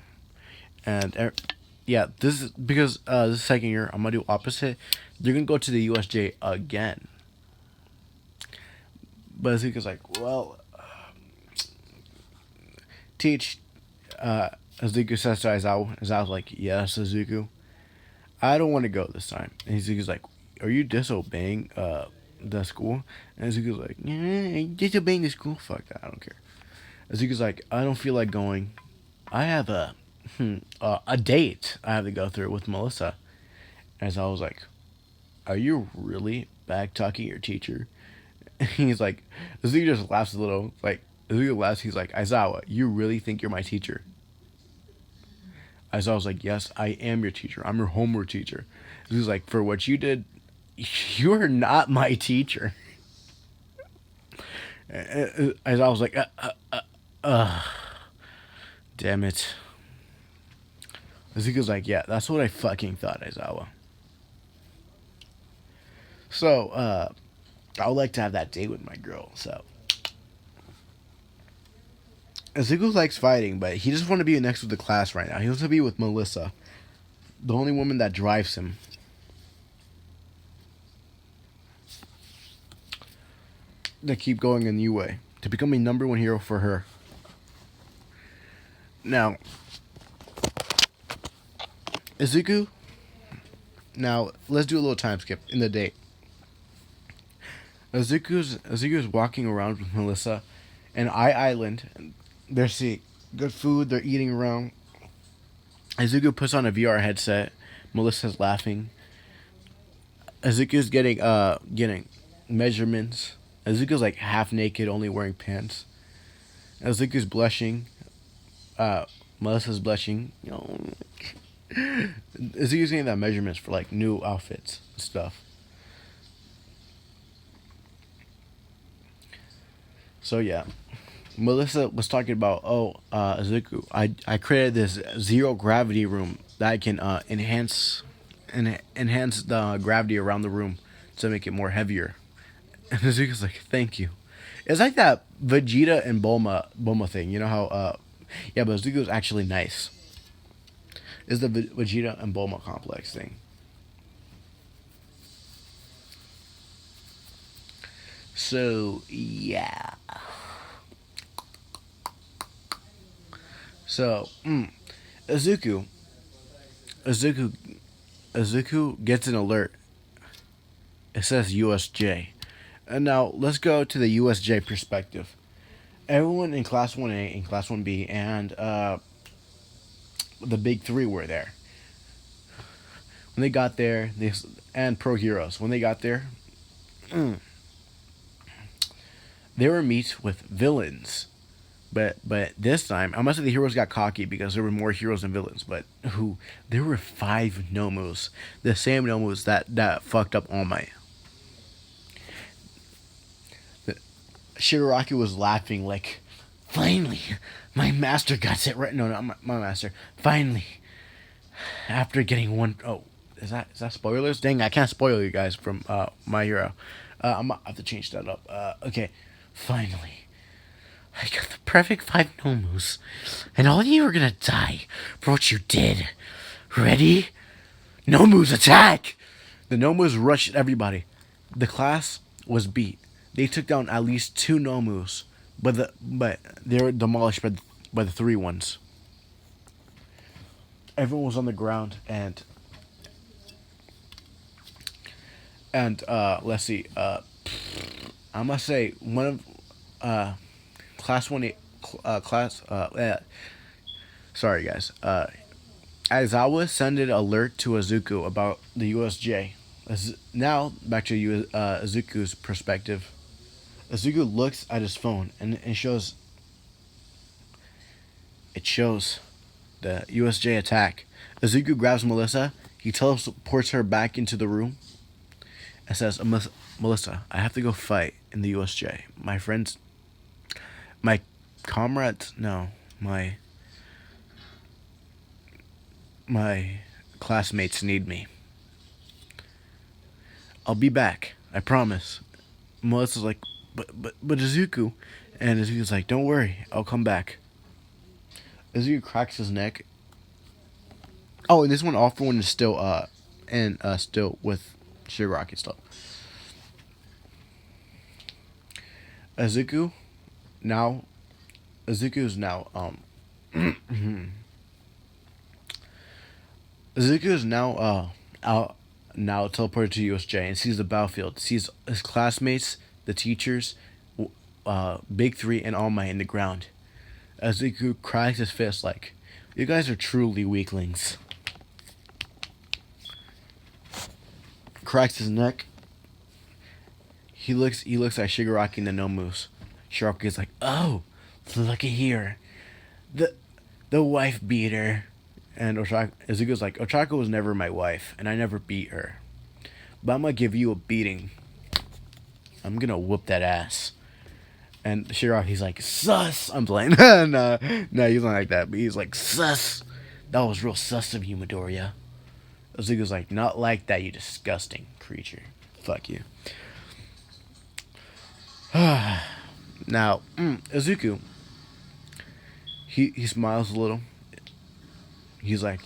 and yeah, this is because this second year I'm gonna do opposite. They're gonna go to the USJ again, but Zuko's like, well, teach. Zuko says to Aizawa. Aizawa's like, yes, Zuko, I don't want to go this time. And Zuko's like, are you disobeying the school? And Zuko's like, yeah, disobeying the school? Fuck that, I don't care. Zuko's like, I don't feel like going. I have a date I have to go through with Melissa. And I was like, are you really back talking your teacher? And he's like, Zuko just laughs a little. Like, Zuko laughs. He's like, Aizawa, you really think you're my teacher? Aizawa's like, yes, I am your teacher. I'm your homework teacher. Zuko's like, for what you did, you're not my teacher. Aizawa's like, damn it. Zuko's like, yeah, that's what I fucking thought, Aizawa. So, I would like to have that date with my girl, so. Zuko likes fighting, but he just wants to be next to the class right now. He wants to be with Melissa, the only woman that drives him. To keep going a new way, to become a number one hero for her. Now, Izuku. Now let's do a little time skip in the date. Izuku's walking around with Melissa, and Island. And they're seeing good food. They're eating around. Izuku puts on a VR headset. Melissa's laughing. Izuku's getting measurements. Izuku's like half naked, only wearing pants. Izuku's blushing. Melissa's blushing. You know, Izuku's getting that measurements for like new outfits and stuff. So yeah, Melissa was talking about, Izuku, I created this zero gravity room that can enhance the gravity around the room to make it more heavier. And Izuku's like, thank you. It's like that Vegeta and Bulma thing. You know how yeah, but Izuku's actually nice. It's the Vegeta and Bulma complex thing. So yeah. So Izuku gets an alert. It says USJ. And now let's go to the USJ perspective. Everyone in Class 1A and Class 1B and the big three were there. When they got there, and Pro Heroes, when they got there, they were meet with villains. But this time, I must say the heroes got cocky because there were more heroes than villains. But there were 5 Nomus. The same Nomus that fucked up All Might. Shigaraki was laughing like, finally, my master got it right. No, not my master. Finally, after getting one, is that spoilers? Dang, I can't spoil you guys from My Hero. I'm gonna have to change that up. Okay, finally, I got the perfect 5 Nomus, and all of you are gonna die for what you did. Ready? Nomus attack! The Nomus rushed everybody. The class was beat. They took down at least two Nomus, but they were demolished by the three ones. Everyone was on the ground, and let's see. I must say one of class one class. Sorry guys. Aizawa sent an alert to Izuku about the USJ. Now back to Izuku's perspective. Izuku looks at his phone and it shows the USJ attack. Izuku grabs Melissa. He teleports her back into the room and says, Melissa, I have to go fight in the USJ. My friends, my comrades, no, my classmates need me. I'll be back. I promise. Melissa's like, but Izuku. And Izuku's like, don't worry. I'll come back. Izuku cracks his neck. Oh, and this one, offer one is still, still with Shigaraki stuff. Izuku's now, Izuku is now, out, now teleported to USJ and sees the battlefield. Sees his classmates, the teachers, Big Three, and All Might in the ground. Izuku cracks his fist like, you guys are truly weaklings. Cracks his neck. He looks at Shigaraki and the Nomus. Shigaraki's like, oh, look at here. The wife beater. And Izuku's like, Ochako was never my wife, and I never beat her. But I'm gonna give you a beating. I'm gonna whoop that ass. And Shigaraki's like, sus! I'm playing. No, he's not like that, but he's like, sus! That was real sus of you, Midoriya. Izuku's like, not like that, you disgusting creature. Fuck you. Now, Izuku, he smiles a little. He's like,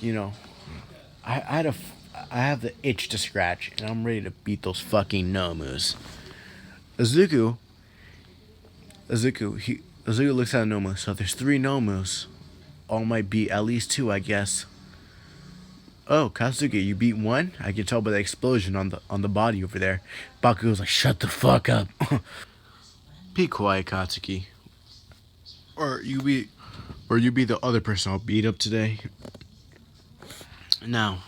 I have the itch to scratch, and I'm ready to beat those fucking Nomus. Izuku looks at Nomus. So there's three Nomus. All Might beat at least two, I guess. Oh, Katsuki, you beat one? I can tell by the explosion on the body over there. Bakugo's like, shut the fuck up. Be quiet, Katsuki. Or you be the other person I'll beat up today. Now,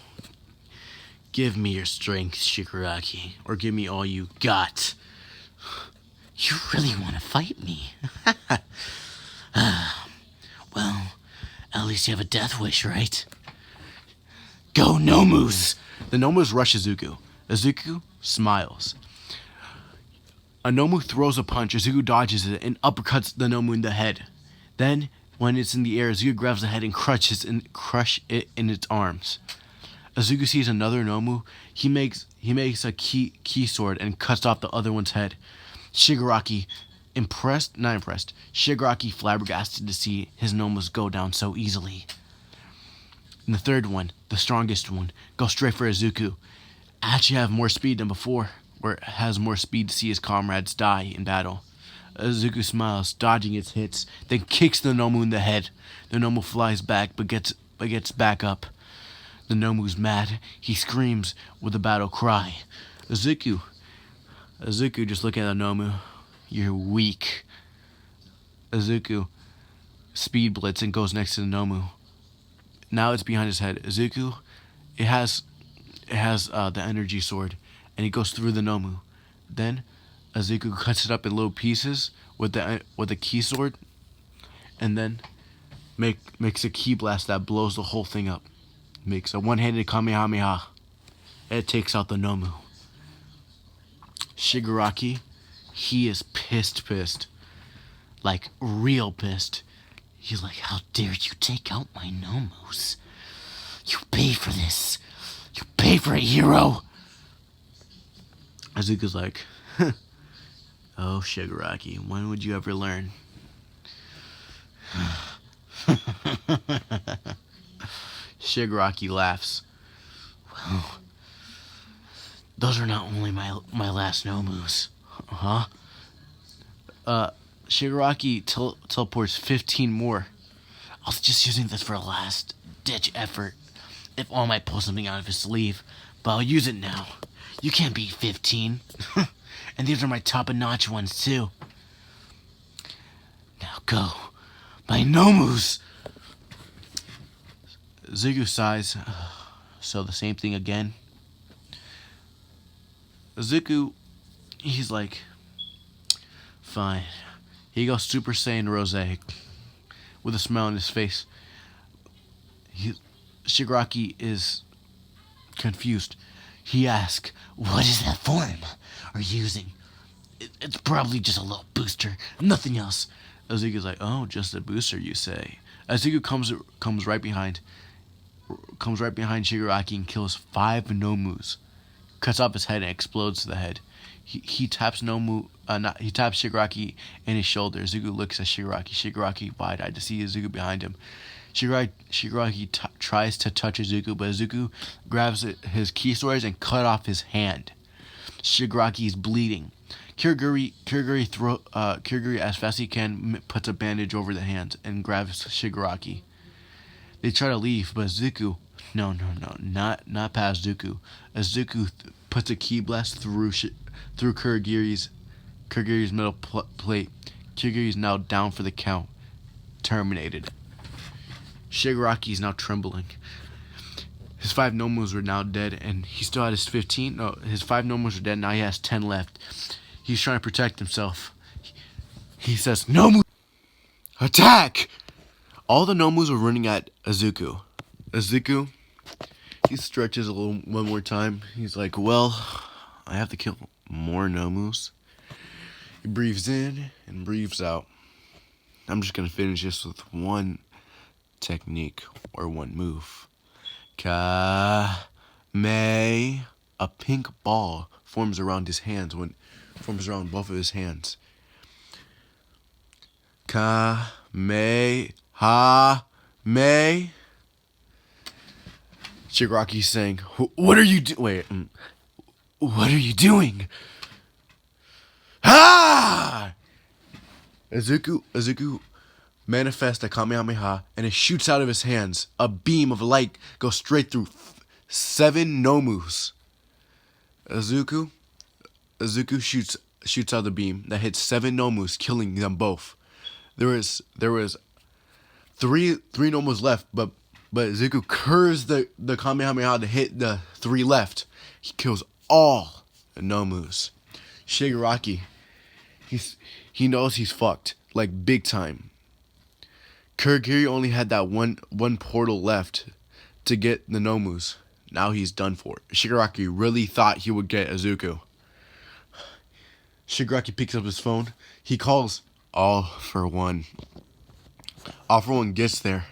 give me your strength, Shigaraki, or give me all you got. You really want to fight me? Well, at least you have a death wish, right? Go, Nomus! The Nomus rush Izuku. Izuku smiles. A Nomu throws a punch. Izuku dodges it and uppercuts the Nomu in the head. Then, when it's in the air, Izuku grabs the head and crushes it in its arms. Izuku sees another Nomu. He makes a key sword and cuts off the other one's head. Shigaraki, not impressed. Shigaraki flabbergasted to see his Nomus go down so easily. And the third one, the strongest one, goes straight for Izuku. Actually have more speed than before, where it has more speed to see his comrades die in battle. Izuku smiles, dodging its hits, then kicks the Nomu in the head. The Nomu flies back, but gets back up. The Nomu's mad. He screams with a battle cry. Izuku just looking at the Nomu. You're weak. Izuku speed blitz and goes next to the Nomu. Now it's behind his head. Izuku, it has the energy sword, and he goes through the Nomu. Then Izuku cuts it up in little pieces with the key sword, and then makes a key blast that blows the whole thing up. Makes a one-handed Kamehameha. It takes out the Nomu. Shigaraki, he is pissed. Like, real pissed. He's like, how dare you take out my Nomus? You pay for this. You pay for it, hero. Izuku's like, oh, Shigaraki, when would you ever learn? Shigaraki laughs. Well, Those are not only my last Nomus. Huh? Shigaraki teleports 15 more. I was just using this for a last ditch effort. If All Might pull something out of his sleeve, but I'll use it now. You can't beat 15. And these are my top-notch ones, too. Now go. My Nomus! Zuko sighs. So the same thing again. Zuko, he's like, fine. He goes Super Saiyan Rose with a smile on his face. Shigaraki is confused. He asks, what is that form are you using? It's probably just a little booster, nothing else. Zuko's like, oh, just a booster, you say. Zuko comes right behind Shigaraki and kills 5 Nomus. Cuts off his head and explodes the head. He taps Shigaraki in his shoulder. Zuko looks at Shigaraki. Shigaraki wide-eyed to see Zuko behind him. Shigaraki tries to touch Zuko, but Zuko grabs his key swords and cut off his hand. Shigaraki is bleeding. Kirigiri as fast as he can puts a bandage over the hand and grabs Shigaraki. They try to leave, but Zuko, no, not past Zuko. As Zuko puts a ki blast through Kirigiri's metal plate. Kirigiri is now down for the count. Terminated. Shigaraki is now trembling. His 5 Nomus were now dead, and he still had his 15. No, his 5 Nomus are dead. Now he has 10 left. He's trying to protect himself. He says, "Nomu, attack!" All the Nomus are running at Zuko. Zuko, he stretches a little one more time. He's like, well, I have to kill more Nomus. He breathes in and breathes out. I'm just going to finish this with one technique or one move. Ka-me. A pink ball forms around his hands forms around both of his hands. Ka-me. Ha-me. Shigaraki's saying, what are you doing? What are you doing? Ha! Izuku manifests a Kamehameha and it shoots out of his hands. A beam of light goes straight through 7 Nomus. Izuku shoots out the beam that hits 7 Nomus, killing them both. There was 3 Nomus left, but Izuku curves the Kamehameha to hit the 3 left. He kills all the Nomus. Shigaraki, he knows he's fucked, like big time. Kurogiri only had that one portal left to get the Nomus. Now he's done for. Shigaraki really thought he would get Izuku. Shigaraki picks up his phone. He calls All for One. All for One gets there.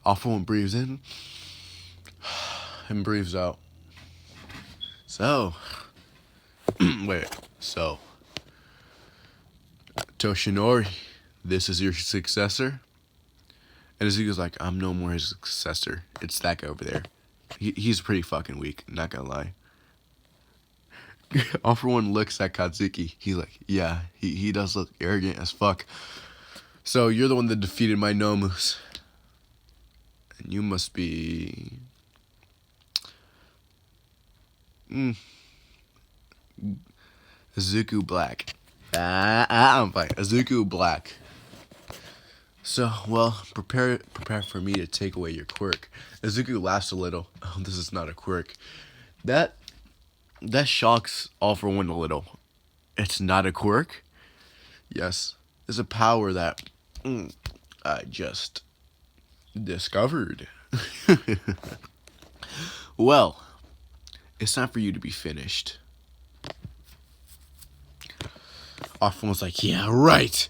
All for One breathes in and breathes out. So, Toshinori, this is your successor? And Izuku's like, I'm no more his successor. It's that guy over there. He's pretty fucking weak, not gonna lie. All for One looks at Katsuki. He's like, yeah, he does look arrogant as fuck. So you're the one that defeated my Nomus. And you must be... Izuku Black. I'm fine. Izuku Black. So, well, prepare for me to take away your quirk. Izuku laughs a little. Oh, this is not a quirk. That shocks All for One a little. It's not a quirk? Yes. It's a power that I just discovered. Well, it's time for you to be finished. All for One's like, yeah, right.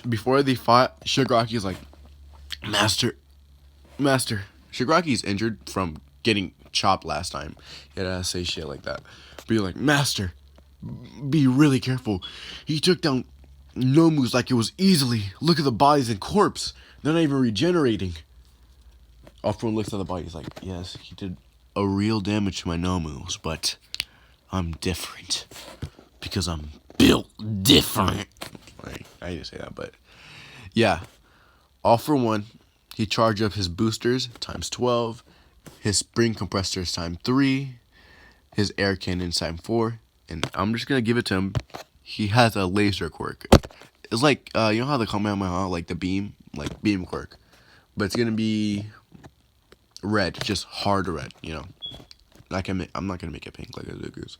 Before they fought, Shigaraki's like, Master. Shigaraki's injured from getting chopped last time. He had to say shit like that. But you're like, Master, be really careful. He took down Nomus like it was easily. Look at the bodies and corpse. They're not even regenerating. All for One looks at the body. He's like, yes, he did a real damage to my no moves, but I'm different because I'm built different. Like, I didn't say that, but yeah. All for one, he charged up his boosters times 12, his spring compressors times 3, his air cannons times 4, and I'm just gonna give it to him. He has a laser quirk. It's like you know how the Kamehameha, like the beam, like beam quirk, but it's gonna be red, just hard red. You know, I'm not gonna make it pink like Izuku's.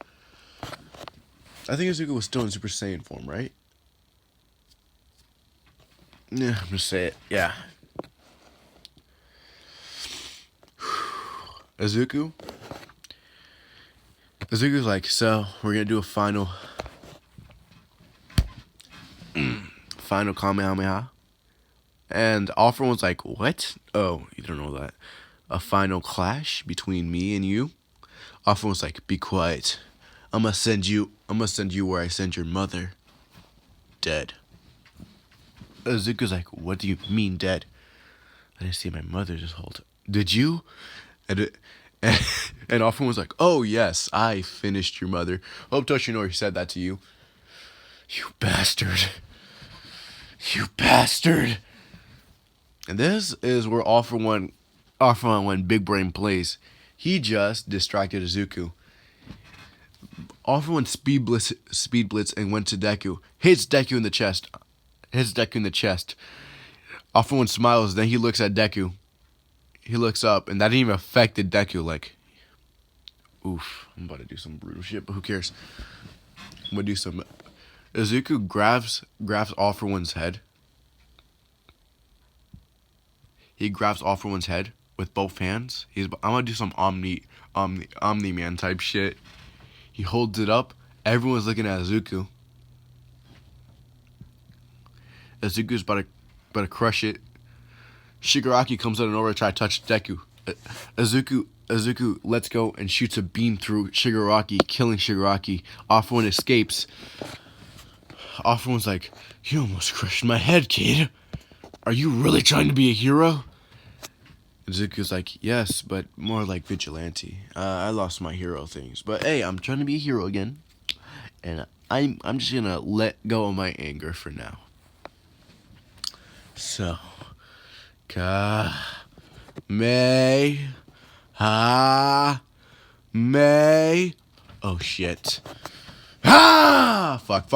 I think Izuku was still in Super Saiyan form, right? Yeah, I'm gonna say it. Yeah. Izuku. Izuku's like, so we're gonna do a final Kamehameha. And All For One's like, what? Oh, you don't know that. A final clash between me and you? All For One's like, be quiet. I'm gonna send you where I send your mother. Dead. Izuku's like, what do you mean dead? I didn't see my mother this whole time. Did you? And All For One was like, oh yes, I finished your mother. Hope Toshinori said that to you. You bastard. You bastard. And this is where All For One when Big Brain plays. He just distracted Izuku. All For One speed blitz and went to Deku. Hits Deku in the chest. All For One smiles, then he looks at Deku. He looks up, and that didn't even affect Deku. Like, oof, I'm about to do some brutal shit, but who cares? I'm gonna do some. Izuku grabs All For One's head. He grabs All For One's head with both hands. I'm gonna do some Omni Man type shit. He holds it up. Everyone's looking at Izuku. Izuku's about to crush it. Shigaraki comes out of nowhere to try to touch Deku. Izuku lets go and shoots a beam through Shigaraki, killing Shigaraki. All For One escapes. All For One's like, you almost crushed my head, kid. Are you really trying to be a hero? Izuku's like, yes, but more like vigilante. I lost my hero things, but hey, I'm trying to be a hero again, and I'm just gonna let go of my anger for now. So, May. Oh shit. Fuck.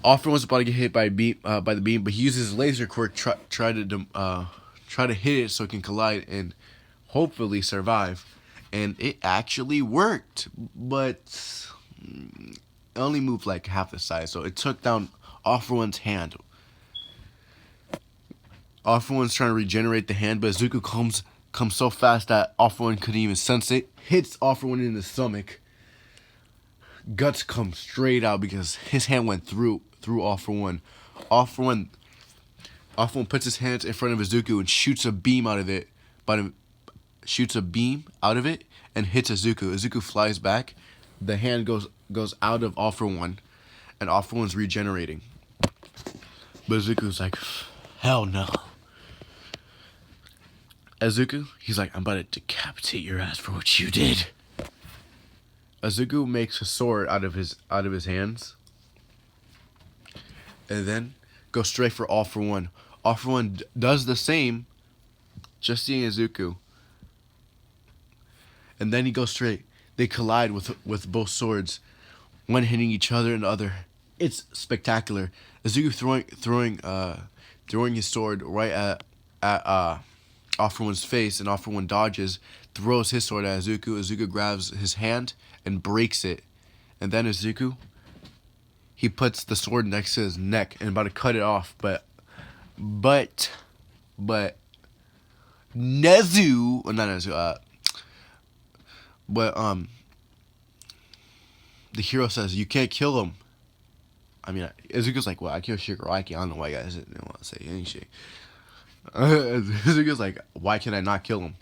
All For One's about to get hit by the beam, but he uses his laser quirk try to hit it so it can collide and hopefully survive. And it actually worked, but it only moved like half the size, so it took down All For One's hand. All For One's trying to regenerate the hand, but Izuku comes so fast that All For One couldn't even sense it. Hits All For One in the stomach. Guts come straight out because his hand went through All For One. All For One puts his hands in front of Izuku and shoots a beam out of it. And hits Izuku. Izuku flies back. The hand goes out of All For One, and All For One's regenerating. But Izuku's like, hell no. Izuku, he's like, I'm about to decapitate your ass for what you did. Izuku makes a sword out of his hands, and then goes straight for All For One. All For One does the same, just seeing Izuku, and then he goes straight. They collide with both swords, one hitting each other and the other. It's spectacular. Izuku throwing his sword right at All For One's face, and All For One dodges, throws his sword at Izuku. Izuku grabs his hand and breaks it. And then Izuku, he puts the sword next to his neck and about to cut it off, but Nezu, or not Nezu, the hero says, you can't kill him. I mean, Izuku's like, well, I killed Shigaraki. I don't know why you guys didn't want to say any shit. Izuku's like, why can I not kill him?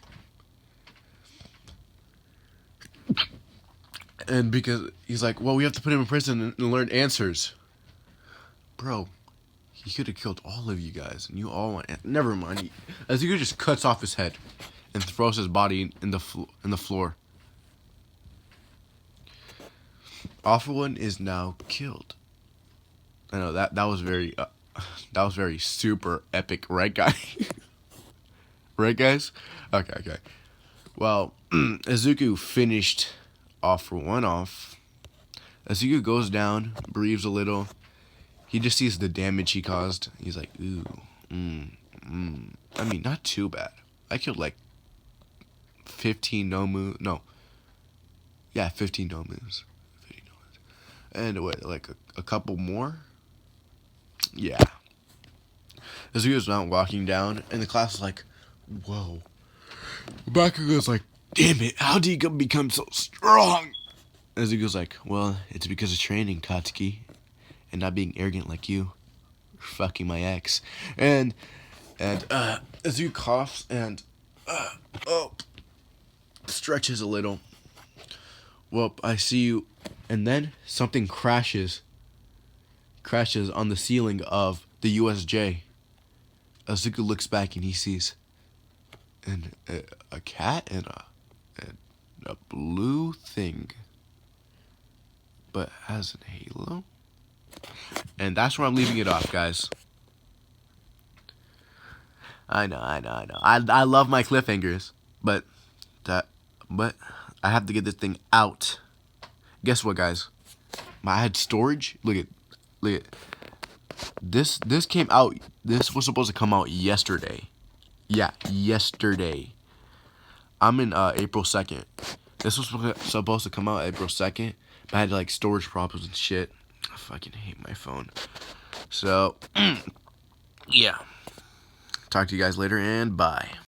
And because he's like, well, we have to put him in prison and learn answers. Bro, he could have killed all of you guys, and you all want. Never mind. Izuku just cuts off his head. and throws his body in the floor. All for One is now killed. I know that was very super epic, right, guy? Right, guys? Okay. Well, Izuku finished All for One off. Izuku goes down, breathes a little. He just sees the damage he caused. He's like, ooh, I mean, not too bad. I killed like 15 Nomu. No. Yeah, 15 Nomus. 15 Nomus. And what, like a couple more? Yeah. Izuku's not walking down, and the class is like, whoa. Bakugo's like, damn it, how do you become so strong? Izuku's like, well, it's because of training, Katsuki, and not being arrogant like you. Fucking my ex. And Izuku coughs and stretches a little. Well, I see you. And then something crashes on the ceiling of the USJ. Izuku looks back and he sees a cat and a blue thing, but has a halo. And that's where I'm leaving it off, guys. I know. I love my cliffhangers, but I have to get this thing out. Guess what, guys? I had storage. Look at this. This came out. This was supposed to come out yesterday. Yeah, yesterday. I'm in April 2nd. This was supposed to come out April 2nd, but I had like storage problems and shit. I fucking hate my phone. So, yeah. Talk to you guys later and bye.